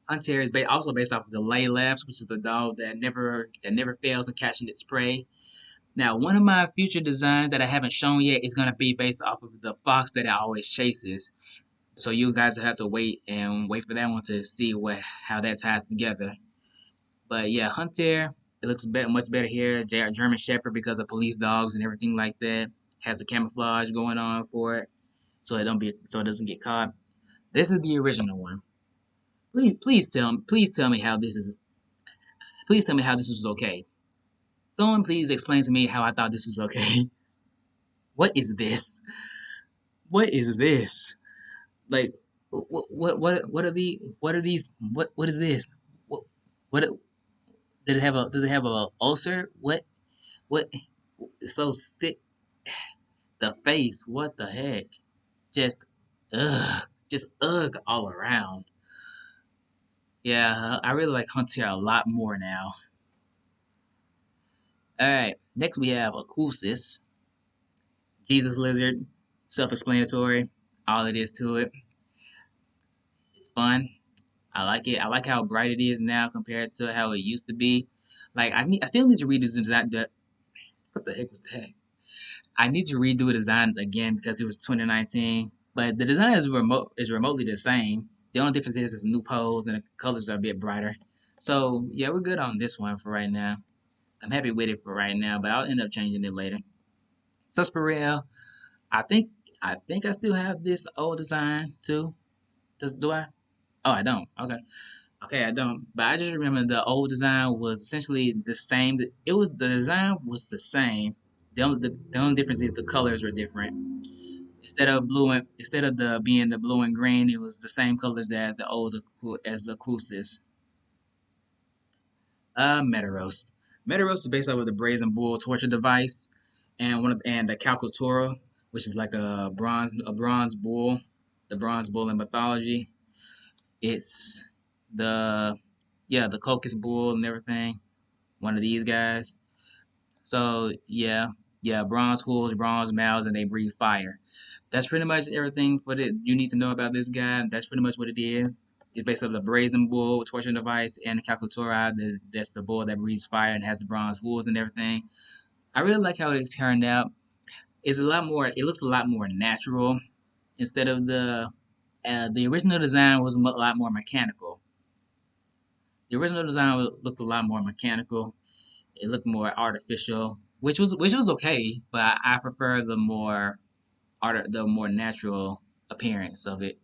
Hunter is also based off of the Lay Labs, which is the dog that never fails in catching its prey. Now, one of my future designs that I haven't shown yet is gonna be based off of the fox that it always chases. So you guys will have to wait for that one to see how that ties together. But yeah, Hunter, it looks much better here. German Shepherd because of police dogs and everything like that has the camouflage going on for it, so it doesn't get caught. This is the original one. Please tell me how this is. Please tell me how this was okay. Someone please explain to me how I thought this was okay. What is this? What is this? Like, what are these? What is this? What does it have a ulcer? What? It's so thick. The face. What the heck? Just just ugh all around. Yeah, I really like Hunter a lot more now. All right, next we have Akusis, Jesus lizard, self-explanatory. All it is to it. It's fun. I like it. I like how bright it is now compared to how it used to be. Like I still need to redo the design. What the heck was that? I need to redo the design again because it was 2019. But the design is remotely the same. The only difference is new pose and the colors are a bit brighter. So yeah, we're good on this one for right now. I'm happy with it for right now, but I'll end up changing it later. Susperel, I think I still have this old design too. Do I? Oh, I don't. Okay. Okay, I don't, but I just remember the old design was essentially the same. It was the design was the same. The only difference is the colors were different. Instead of the being the blue and green, it was the same colors as the old as the crucis. Metaros. Metaros is based off of the brazen bull torture device, and the calcatura, which is like a bronze bull, the bronze bull in mythology. It's the the Cocus bull and everything. One of these guys. So yeah, bronze bulls, bronze males, and they breathe fire. That's pretty much everything for the you need to know about this guy. That's pretty much what it is. It's based on the brazen bull torture device and the calcatura. That's the bull that breathes fire and has the bronze wolves and everything. I really like how it's turned out. It's a lot more. It looks a lot more natural instead of the original design was a lot more mechanical. The original design looked a lot more mechanical. It looked more artificial, which was okay, but I prefer the more natural appearance of it,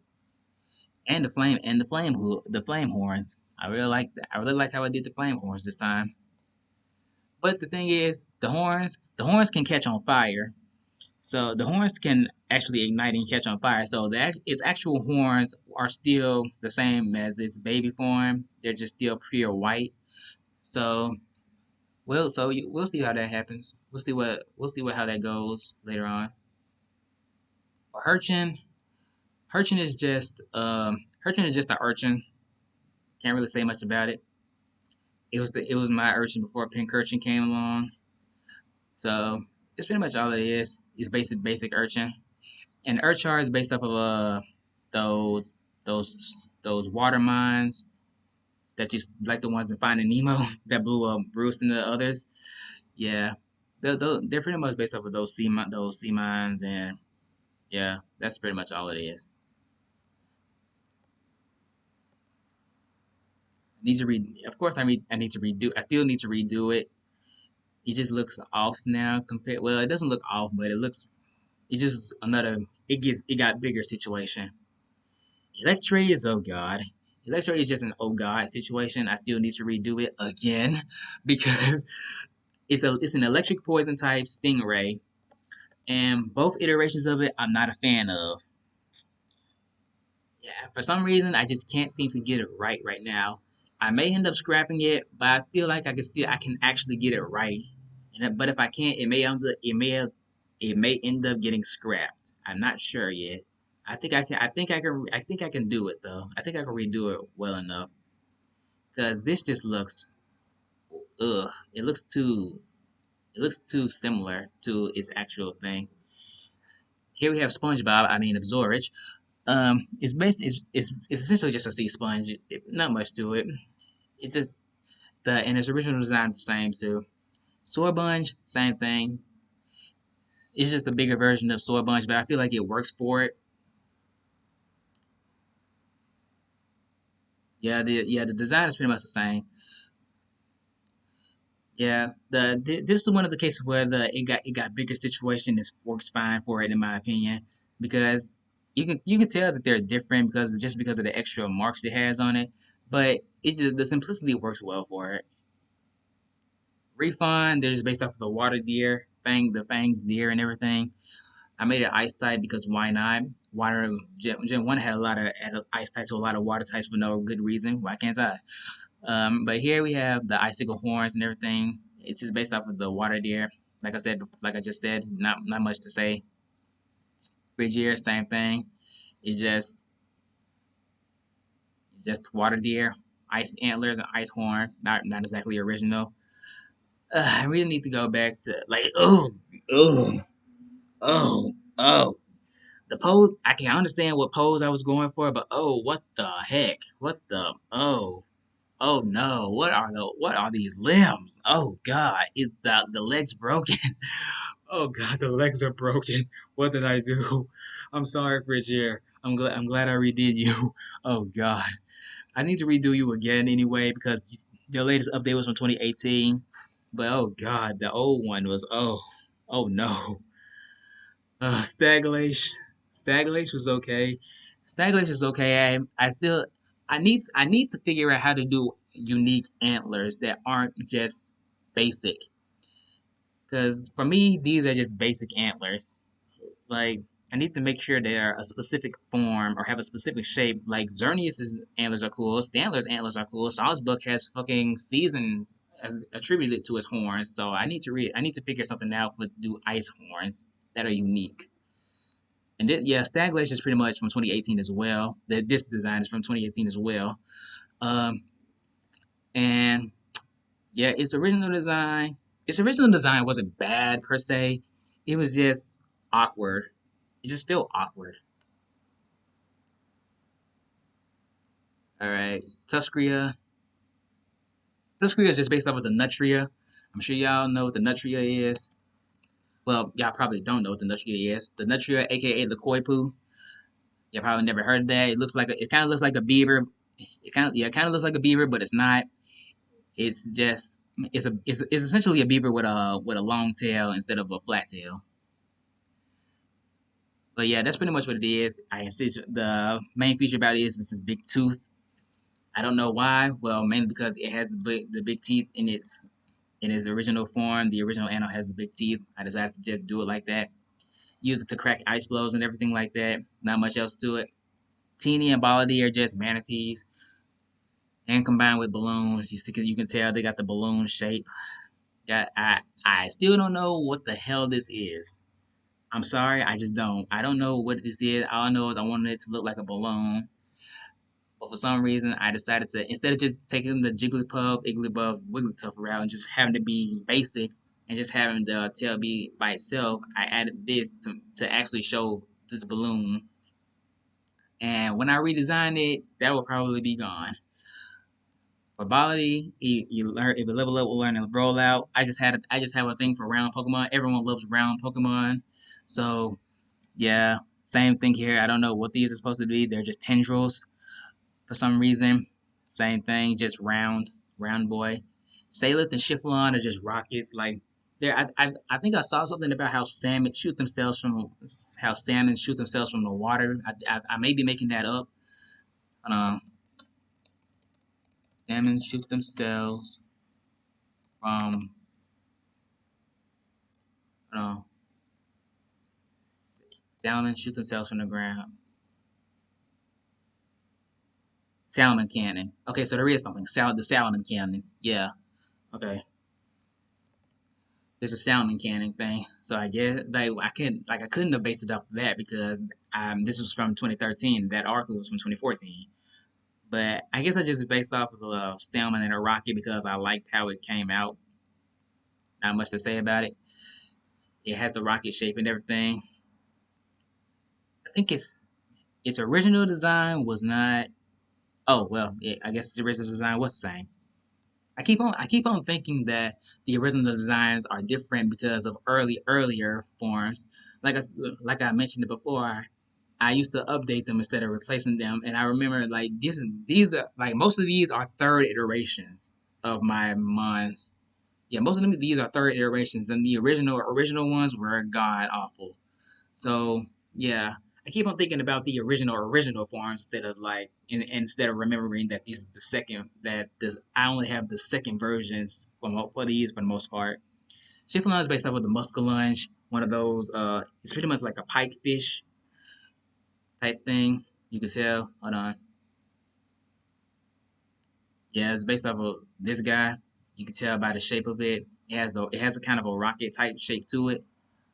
and the flame horns. I really like that. I really like how I did the flame horns this time. But the thing is, the horns can catch on fire. So the horns can actually ignite and catch on fire. So its actual horns are still the same as its baby form. They're just still pure white. So we'll see how that happens. We'll see how that goes later on. For Urchin is just an urchin. Can't really say much about it. It was my urchin before Pink Urchin came along. So it's pretty much all it is. It's basic urchin. And Urchar is based off of those those water mines that you like the ones in Finding Nemo that blew up Bruce and the others. Yeah, they're pretty much based off of those sea mines, and yeah, that's pretty much all it is. Need to read. Of course, I need to redo. I still need to redo it. It just looks off now compared. Well, it doesn't look off, but it looks. It just another. It got bigger situation. Electri is oh god. Electro is just an oh god situation. I still need to redo it again because it's an electric poison type stingray, and both iterations of it I'm not a fan of. Yeah, for some reason I just can't seem to get it right now. I may end up scrapping it, but I feel like I can actually get it right. But if I can't, it may end up getting scrapped. I'm not sure yet. I think I can do it though. I think I can redo it well enough because this just looks ugh. It looks too similar to its actual thing. Here we have SpongeBob. I mean, Absorbage. It's essentially just a sea sponge. Not much to it. It's just and its original design is the same too. Sorbunge, same thing. It's just a bigger version of Sorbunge, but I feel like it works for it. The design is pretty much the same. Yeah, this is one of the cases where it got bigger situation. This works fine for it in my opinion because you can tell that they're different because of the extra marks it has on it, but the simplicity works well for it. Refund, they're just based off of the water deer, the fanged deer and everything. I made it ice type because why not? Gen 1 had ice types to a lot of water types for no good reason. Why can't I? But here we have the icicle horns and everything. It's just based off of the water deer. Like I just said, not much to say. Frigier, same thing. It's just water deer, ice antlers, and ice horn. Not exactly original. I really need to go back to like oh oh oh the pose. I can understand what pose I was going for, but oh what the heck? What the oh Oh no, what are these limbs? Oh god, is the legs broken? Oh god, the legs are broken. What did I do? I'm sorry, Frigier. I'm glad I redid you. Oh god. I need to redo you again anyway because the latest update was from 2018. But oh god, the old one was oh no. Staglace. Staglace was okay. Staglace is okay. I still I need to figure out how to do unique antlers that aren't just basic. Because for me, these are just basic antlers. Like, I need to make sure they're a specific form or have a specific shape. Like Xerneas' antlers are cool, Stantler's antlers are cool. Salzbuck has fucking seasons attributed to his horns. So I need to figure something out for do ice horns that are unique. And then, yeah, Staglacier is pretty much from 2018 as well. This design is from 2018 as well. Um, and yeah, its original design wasn't bad per se. It was just awkward. It just felt awkward. All right, Tuscria. Tuscria is just based off of the Nutria. I'm sure y'all know what the Nutria is. Well, y'all probably don't know what the Nutria is. The Nutria, aka the Koipu. You probably never heard of that. It kind of looks like a beaver. It kind of looks like a beaver, but it's not. It's just it's essentially a beaver with a long tail instead of a flat tail. But yeah, that's pretty much what it is. The main feature about it is this big tooth. I don't know why. Well, mainly because it has the big teeth in its original form. The original animal has the big teeth. I decided to just do it like that. Use it to crack ice flows and everything like that. Not much else to it. Teeny and Ballady are just manatees, and combined with balloons, you can tell they got the balloon shape. I still don't know what the hell this is. I'm sorry, I just don't. I don't know what this is. All I know is I wanted it to look like a balloon. But for some reason, I decided to, instead of just taking the Jigglypuff, Igglybuff, Wigglytuff route and just having to be basic and just having the tail be by itself, I added this to actually show this balloon. And when I redesign it, that will probably be gone. For Ballady, you learn if you level up, learn to roll out. I just have a thing for round Pokemon. Everyone loves round Pokemon, so yeah, same thing here. I don't know what these are supposed to be. They're just tendrils for some reason. Same thing, just round boy. Salit and Chifflon are just rockets. Like there, I think I saw something about how salmon shoot themselves from the water. I may be making that up. Um, Salmon shoot themselves from uh, salmon shoot themselves from the ground. Salmon cannon. Okay, so there is something. The salmon cannon. Yeah. Okay. There's a salmon cannon thing. So I guess I couldn't have based it off of that because this was from 2013. That article was from 2014. But I guess I just based off of salmon and a rocket because I liked how it came out. Not much to say about it. It has the rocket shape and everything. I think its original design was not. Oh well, yeah, I guess its original design was the same. I keep on thinking that the original designs are different because of earlier forms. Like I, like I mentioned it before, I used to update them instead of replacing them, and I remember like these are like most of these are third iterations of my mons. Yeah, most of them these are third iterations, and the original ones were god awful. So yeah, I keep on thinking about the original form instead of instead of remembering that this is the second that this I only have the second versions for these for the most part. Chiffon is based off of the Muscalunge, one of those. It's pretty much like a pike fish type thing. You can tell. Hold on. Yeah, it's based off of this guy. You can tell by the shape of it. It has a kind of a rocket type shape to it.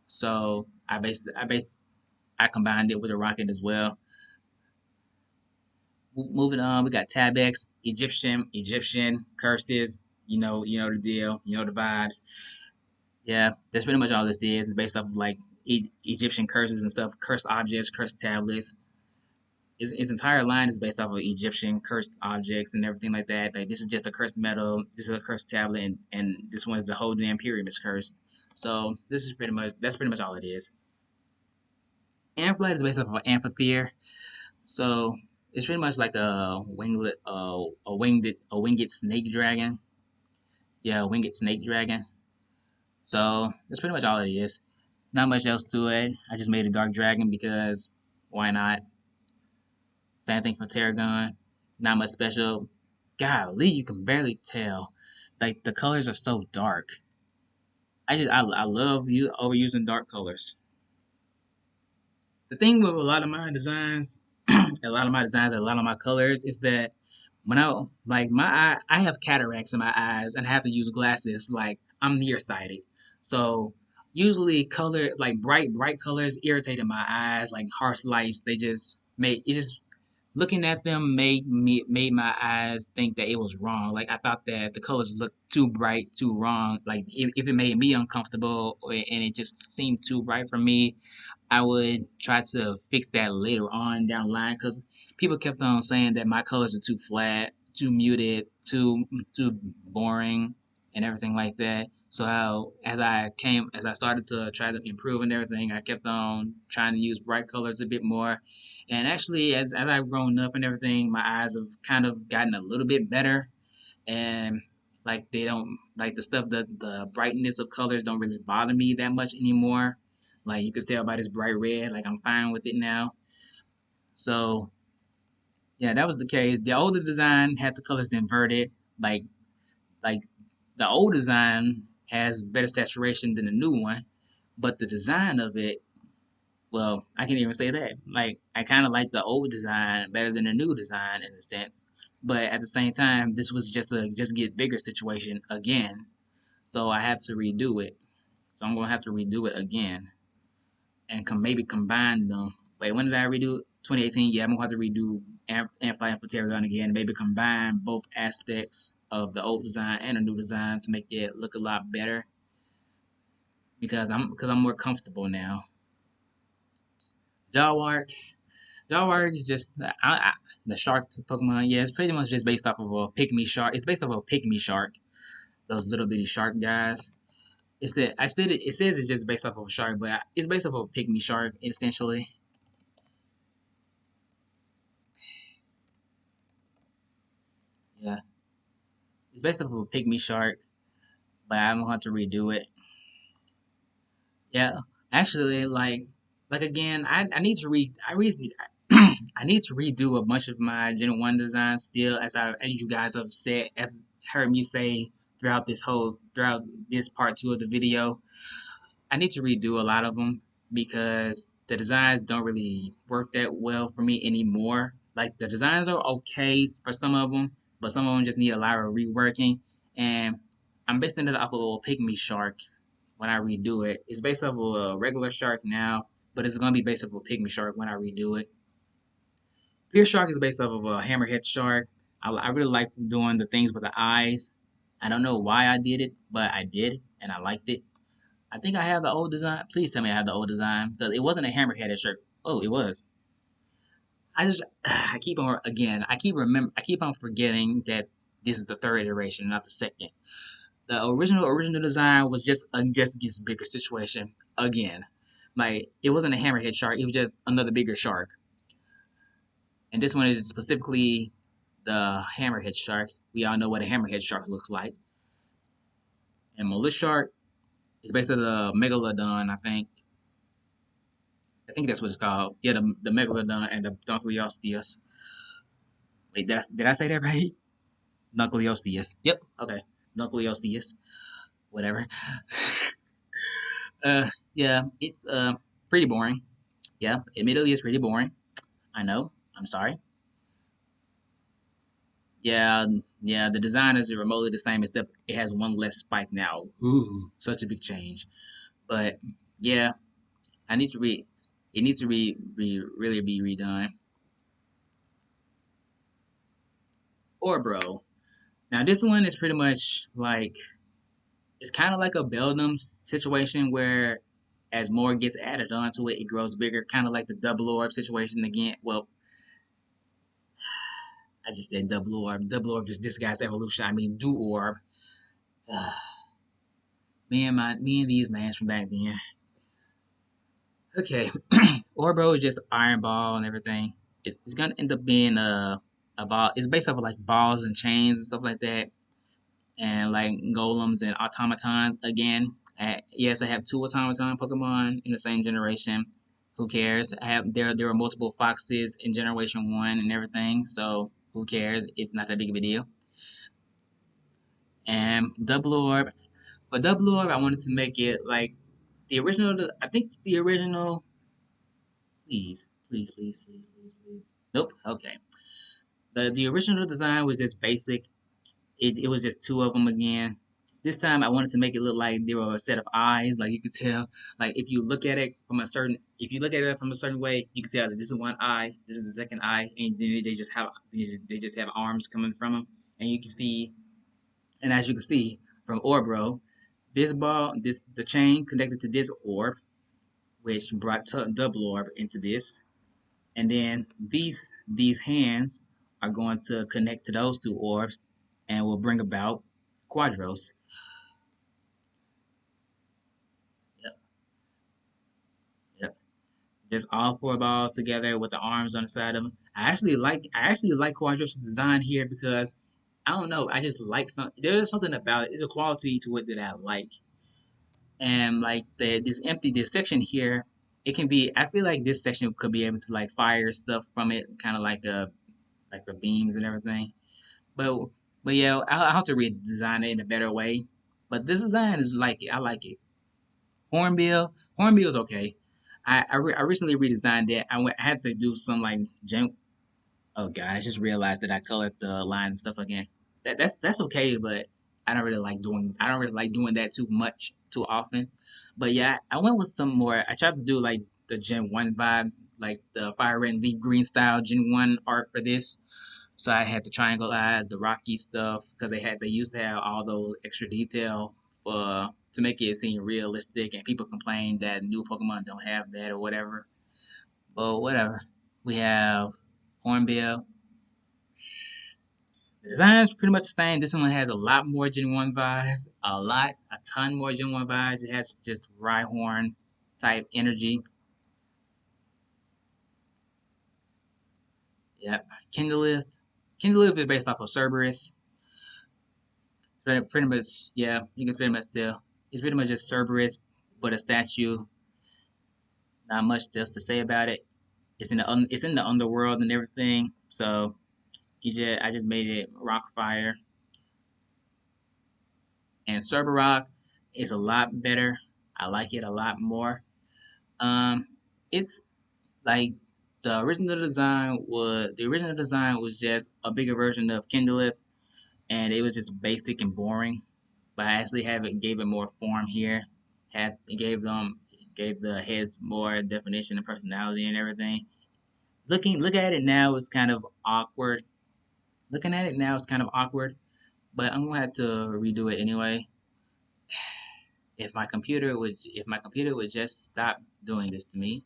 So I combined it with a rocket as well. Moving on, we got Tabex, Egyptian curses. You know the deal. You know the vibes. Yeah, that's pretty much all this is. It's based off of like Egyptian curses and stuff, cursed objects, cursed tablets. Its entire line is based off of Egyptian cursed objects and everything like that. Like this is just a cursed metal, this is a cursed tablet, and this one is the whole damn pyramid is cursed. So that's pretty much all it is. Amphibian is based off of amphitheater. So it's pretty much like a winged snake dragon. Yeah, a winged snake dragon. So that's pretty much all it is. Not much else to it. I just made a dark dragon because why not? Same thing for Tarragon. not much special. Golly, you can barely tell. Like the colors are so dark. I love you overusing dark colors. The thing with a lot of my designs, a lot of my designs, and a lot of my colors is that when I like my I have cataracts in my eyes and I have to use glasses. Like I'm nearsighted, so usually color like bright colors irritated my eyes. Like harsh lights, they just make it just looking at them made my eyes think that it was wrong. Like I thought that the colors looked too bright, too wrong. Like if it made me uncomfortable and it just seemed too bright for me, I would try to fix that later on down the line because people kept on saying that my colors are too flat, too muted, too boring, and everything like that. So as I started to try to improve and everything, I kept on trying to use bright colors a bit more. And actually, as I've grown up and everything, my eyes have kind of gotten a little bit better, and like they don't like the brightness of colors don't really bother me that much anymore. Like you can tell by this bright red, like I'm fine with it now. So yeah, that was the case. The older design had the colors inverted. Like like the old design has better saturation than the new one, but the design of it, well, I can't even say that. Like I kind of like the old design better than the new design in a sense. But at the same time, this was just a just get bigger situation again. So I had to redo it. So I'm gonna have to redo it again and maybe combine them. Wait, when did I redo it? 2018. Yeah, I'm gonna have to redo Amplify and Flaterion again. Maybe combine both aspects of the old design and the new design to make it look a lot better because I'm more comfortable now. Jawwark. Jawwark is just the shark Pokemon. Yeah, it's pretty much just based off of a pygmy shark. It's based off of a pygmy shark. Those little bitty shark guys. It's that I said it. It says it's just based off of a shark, but it's based off of a pygmy shark essentially. Yeah, it's based off of a pygmy shark, but I'm gonna have to redo it. Yeah, actually, like again, I need to I need to redo a bunch of my Gen 1 designs still, as you guys have said, have heard me say throughout this part 2 of the video. I need to redo a lot of them because the designs don't really work that well for me anymore. Like the designs are okay for some of them, but some of them just need a lot of reworking. And I'm basing it off of a pygmy shark when I redo it. It's based off of a regular shark now, but it's gonna be based off of a pygmy shark when I redo it. Pure shark is based off of a hammerhead shark. I really like doing the things with the eyes. I don't know why I did it, but I did, and I liked it. I think I have the old design. Please tell me I have the old design because it wasn't a hammerhead shirt. Oh, it was. I just I keep on again. I keep on forgetting that this is the third iteration, not the second. The original design was just just gets bigger situation again. Like it wasn't a hammerhead shark. It was just another bigger shark. And this one is specifically the hammerhead shark. We all know what a hammerhead shark looks like. And Mollusk shark is basically the megalodon, I think. I think that's what it's called. Yeah, the megalodon and the Dunkleosteus. Wait, did I say that right? Dunkleosteus. Yep. Okay. Dunkleosteus. Whatever. Yeah, it's pretty boring. Yeah, admittedly, it's pretty boring. I know. I'm sorry. Yeah, yeah. The design is remotely the same, except it has one less spike now. Ooh, such a big change. But yeah, I need to read. It needs to really be redone. Or bro. Now this one is pretty much like it's kind of like a Beldum situation where as more gets added onto it, it grows bigger. Kind of like the double orb situation again. Well, I just said double orb. Double orb just disguised evolution. I mean, do orb. Me and these names from back then. Okay, Orbo is just Iron Ball and everything. It's gonna end up being a ball. It's based off of like balls and chains and stuff like that, and like golems and automatons. Again, yes, I have two automaton Pokemon in the same generation. Who cares? I have there. There are multiple foxes in Generation 1 and everything. So Who cares? It's not that big of a deal. And double orb. For double orb, I wanted to make it like the original. I think the original. Please, please, please, please, please, please. Nope. Okay. The original design was just basic. It was just two of them again. This time I wanted to make it look like there were a set of eyes. Like you could tell, like if you look at it from a certain, if you look at it from a certain way, you can tell that this is one eye, this is the second eye, and then they just have arms coming from them, and you can see, and as you can see from Orbro, this ball, this the chain connected to this orb, which brought double orb into this, and then these hands are going to connect to those two orbs, and will bring about Quadros. Yep, yep. Just all four balls together with the arms on the side of them. I actually like Quadros' design here because I don't know. I just like there's something about it. There's a quality to it that I like. And like this section here, it can be. I feel like this section could be able to like fire stuff from it, kind of like the beams and everything. But but yeah, I'll have to redesign it in a better way. But this design is like I like it. Hornbill is okay. I recently redesigned it. I had to do some like gen. Oh god, I just realized that I colored the lines and stuff again. That's okay, but I don't really like doing that too much too often. But yeah, I went with some more. I tried to do like the Gen 1 vibes, like the fire red and leaf green style Gen 1 art for this. So I had the triangle eyes, the rocky stuff, because they used to have all those extra detail for to make it seem realistic, and people complain that new Pokemon don't have that or whatever. But whatever. We have Hornbill. The design is pretty much the same. This one has a lot more Gen 1 vibes, a ton more Gen 1 vibes. It has just Rhyhorn type energy. Yep. Kindleth. Kindleth is based off of Cerberus. Pretty much, yeah, you can pretty much tell. It's pretty much just Cerberus, but a statue. Not much else to say about it. It's in the underworld and everything. So I just made it rock fire. And Cerberus is a lot better. I like it a lot more. Um, it's like the original design was just a bigger version of Kindleth, and it was just basic and boring. But I actually gave it more form here. Had gave the heads more definition and personality and everything. Look at it now is kind of awkward. Looking at it now is kind of awkward, but I'm gonna have to redo it anyway. If my computer would just stop doing this to me.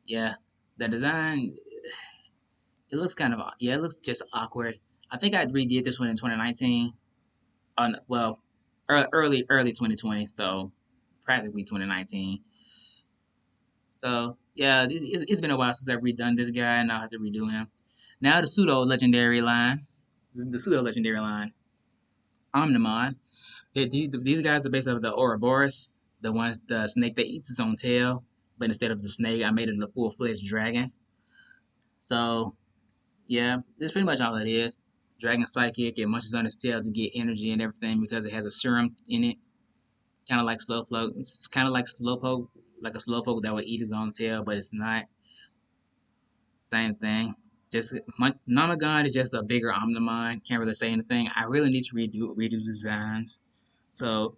Yeah, the design it looks kind of yeah, it looks just awkward. I think I redid this one in 2019. On well, early 2020, so practically 2019. So yeah, it's been a while since I've redone this guy, and I'll have to redo him. Now the pseudo legendary line, Omnimon. These guys are based off the Ouroboros, the snake that eats its own tail, but instead of the snake, I made it a full-fledged dragon. So yeah, that's pretty much all it is. Dragon Psychic, it munches on its tail to get energy and everything because it has a serum in it. Kind of like Slowpoke. It's kind of like a Slowpoke that would eat his own tail, but it's not. Same thing. Just Nomagon is just a bigger Omnimon. Can't really say anything. I really need to redo designs. So,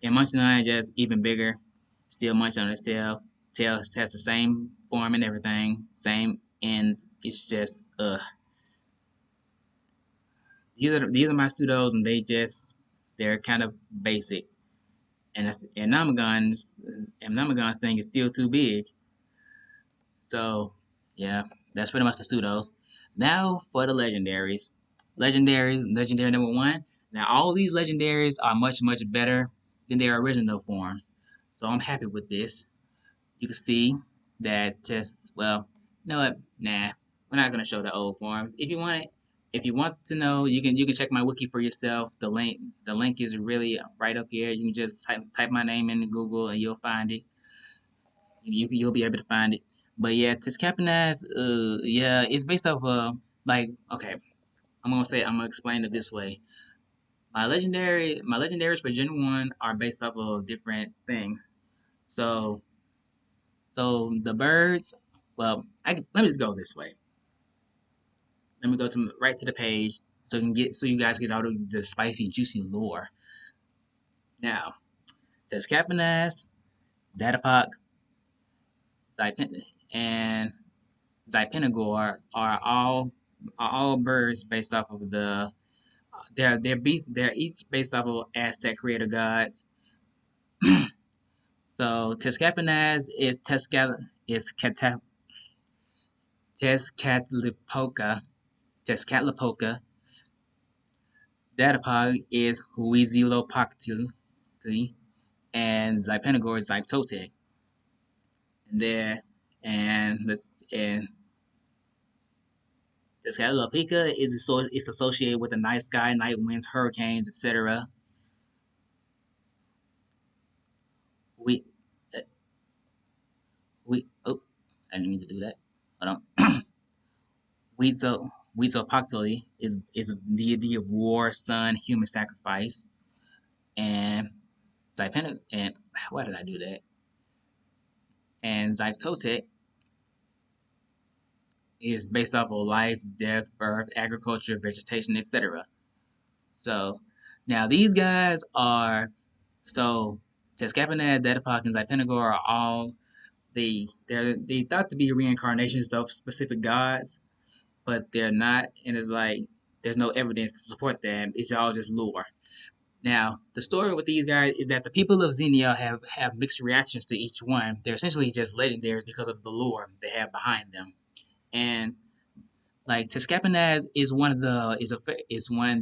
and Munchnine is just even bigger. Still munch on his tail. Tail has the same form and everything. Same, and it's just these are my pseudos, and they're kind of basic. And Namagon's thing is still too big. So yeah, that's pretty much the pseudos. Now for the legendaries. Legendary number one. Now all these legendaries are much better than their original forms. So I'm happy with this. You can see that just well, you know what? Nah, we're not gonna show the old forms. If you want to know, you can check my wiki for yourself. The link is really right up here. You can just type my name into Google and you'll find it. You'll be able to find it. But yeah, Tiscapenaz, yeah, it's based off of like okay. I'm gonna explain it this way. My legendaries for Gen 1 are based off of different things. So the birds, well, let me just go this way. Let me go to right to the page so you guys get all the spicy juicy lore. Now, Tiscapenaz, Datapak, Zypen and Zypenagor are all birds based off of they're each based off of Aztec creator gods. So Tezcatlipoca is Tezcatlipoca. Datapog is Huitzilopochtli, and Zypenagor is Zyptotec. And there and Tezcatlipoca is associated with the night sky, night winds, hurricanes, etc. We uh, oh, I didn't mean to do that. Hold on. Huitzilopochtli is a deity of war, sun, human sacrifice, and and why did I do that? And Zyptotec is based off of life, death, birth, agriculture, vegetation, etc. So now these guys are so Tezcatlipoca, Datapak, and Zypenagor are all they thought to be reincarnations of specific gods, but they're not, and it's like there's no evidence to support that. It's all just lore. Now, the story with these guys is that the people of Xenioh have mixed reactions to each one. They're essentially just legendaries because of the lore they have behind them. And like Tescapenaz is is one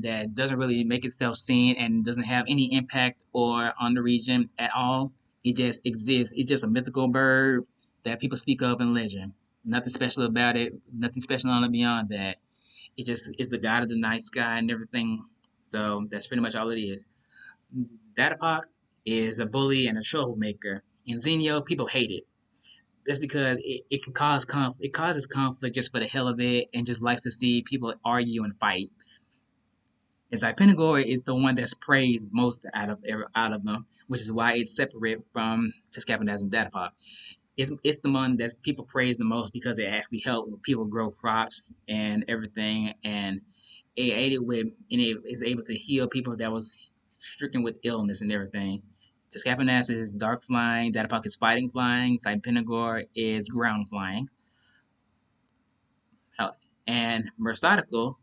that doesn't really make itself seen and doesn't have any impact or on the region at all. It just exists. It's just a mythical bird that people speak of in legend. Nothing special about it. Nothing special on it beyond that. It just is the god of the night sky and everything. So that's pretty much all it is. Datapak is a bully and a troublemaker. In Xenioh, people hate it. That's because it can cause conflict. It causes conflict just for the hell of it, and just likes to see people argue and fight. And Zypenagor is the one that's praised most out of them, which is why it's separate from Tescapenaz and Datapak. It's the one that people praise the most because it actually helped people grow crops and everything, and it aided with and it is able to heal people that was stricken with illness and everything. Tescapenaz is dark flying, Datapak is fighting flying, Zypenagor is ground flying. And Mythical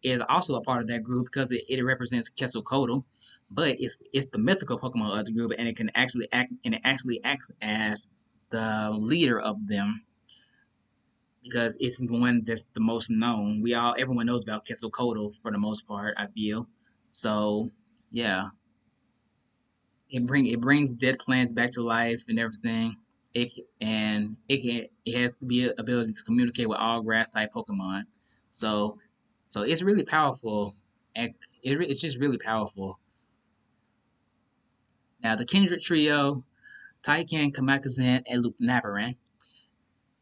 is also a part of that group because it represents Quetzalcoatl, but it's the mythical Pokemon of the group, and it actually acts as the leader of them because it's the one that's the most known. Everyone knows about Quetzalcoatl for the most part, I feel. So yeah, it brings dead plants back to life and everything. It has the ability to communicate with all grass type Pokemon. So it's really powerful. It's just really powerful. Now the Kindred trio, Taiken, Kamakazan, and Lunaparan,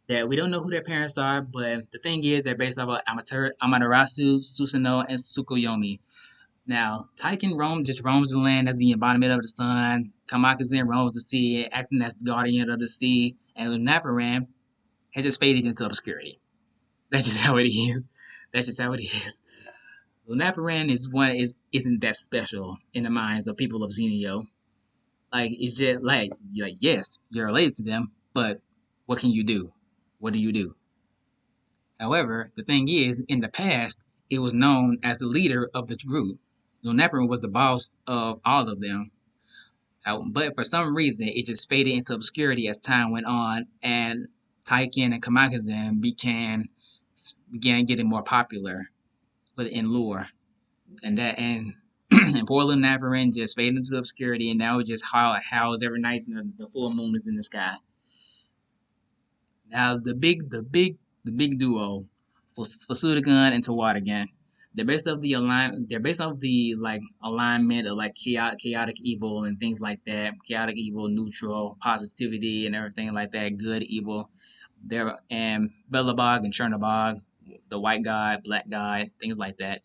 that we don't know who their parents are, but the thing is they're based off of Amaterasu, Susanoo, and Tsukuyomi. Now, Taiken just roams the land as the embodiment of the sun. Kamakazin roams the sea, acting as the guardian of the sea. And Lunaparan has just faded into obscurity. That's just how it is. That's just how it is. Lunaparan isn't that special in the minds of people of Xenioh. Like it's just like yes, you're related to them, but what can you do? What do you do? However, the thing is, in the past, it was known as the leader of the group. Lunaparan was the boss of all of them. But for some reason, it just faded into obscurity as time went on, and Taiken and Kamakazan began getting more popular in lore, and poor little Navarin just faded into obscurity, and now it just howls every night the full moon is in the sky. Now the big duo for Sudagun and Tawadagan. They're based off the like alignment of like chaotic evil and things like that. Chaotic evil, neutral, positivity, and everything like that. Good, evil. There and Belobog and Chernobog, the white god, black god, things like that.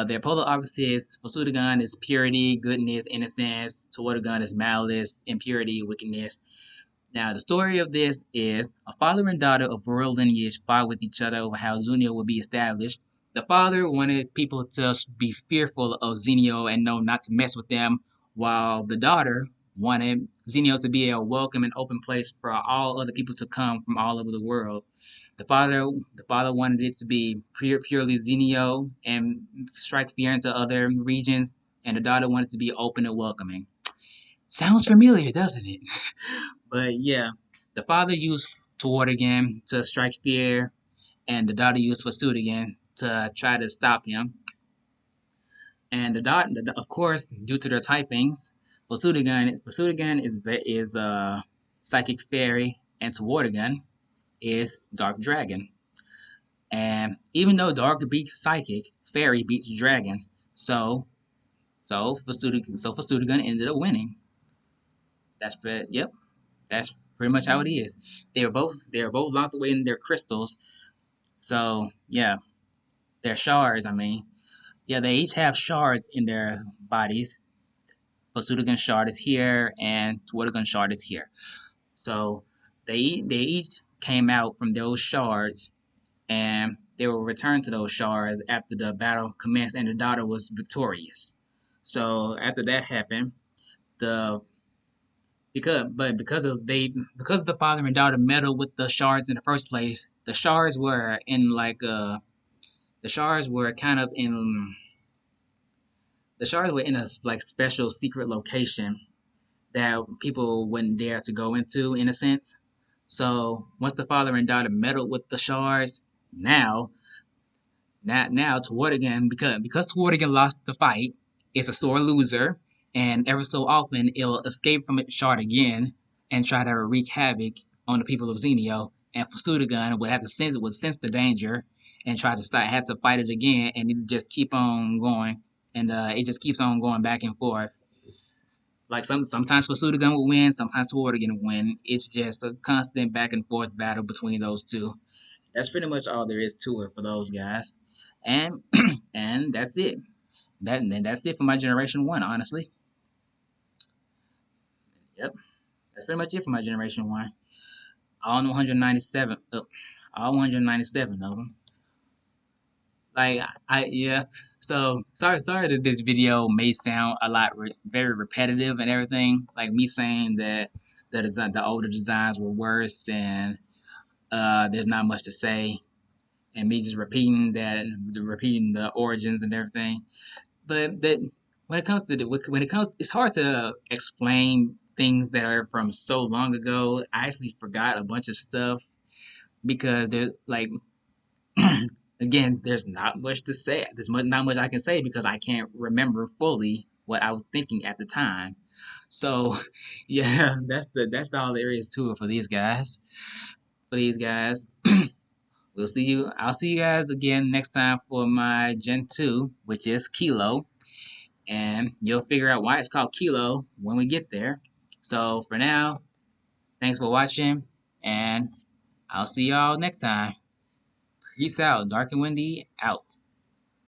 Their polar opposites for Sudagon is purity, goodness, innocence. Tawodagon is malice, impurity, wickedness. Now, the story of this is a father and daughter of royal lineage fought with each other over how Xenioh would be established. The father wanted people to be fearful of Xenioh and know not to mess with them, while the daughter wanted Xenioh to be a welcome and open place for all other people to come from all over the world. The father wanted it to be purely Xenioh and strike fear into other regions, and the daughter wanted to be open and welcoming. Sounds familiar, doesn't it? But yeah, the father used Tawodagon to strike fear, and the daughter used Fasudagon to try to stop him. And the daughter, of course, due to their typings, Fasudagon is a psychic fairy, and Tawodagon is dark dragon. And even though dark beats psychic, fairy beats dragon. So Fasudagon ended up winning. Yep. That's pretty much how it is. They are both locked away in their crystals. So yeah, their shards. I mean, yeah, they each have shards in their bodies. Fasudagon shard is here, and Tawodagon shard is here. So they each came out from those shards, and they will return to those shards after the battle commenced and the daughter was victorious. So after that happened, the because the father and daughter meddled with the shards in the first place, the shards were in the shards were kind of in the shards were in a like special secret location that people wouldn't dare to go into in a sense. So once the father and daughter meddled with the shards, now Tawodagon, because Tawodagon lost the fight, it's a sore loser, and every so often it'll escape from its shard again and try to wreak havoc on the people of Xenioh. And Fasudagon would sense the danger and try to had to fight it again, and it just keep on going, and it just keeps on going back and forth. Like sometimes Fasudagon will win, sometimes Tawodagon will win. It's just a constant back and forth battle between those two. That's pretty much all there is to it for those guys. And and that's it. That's it for my generation one, honestly. Yep, that's pretty much it for my generation one. All 197, all 197 of them. Like I yeah. So sorry that this video may sound a lot very repetitive and everything. Like me saying that the older designs were worse and there's not much to say, and me just repeating the origins and everything. But that when it comes, it's hard to explain things that are from so long ago. I actually forgot a bunch of stuff because there's like again, there's not much to say. Not much I can say because I can't remember fully what I was thinking at the time. So yeah, that's all there is to it for these guys. For these guys. I'll see you guys again next time for my Gen 2, which is Kilo. And you'll figure out why it's called Kilo when we get there. So for now, thanks for watching, and I'll see y'all next time. Peace out. Dark and Windy out.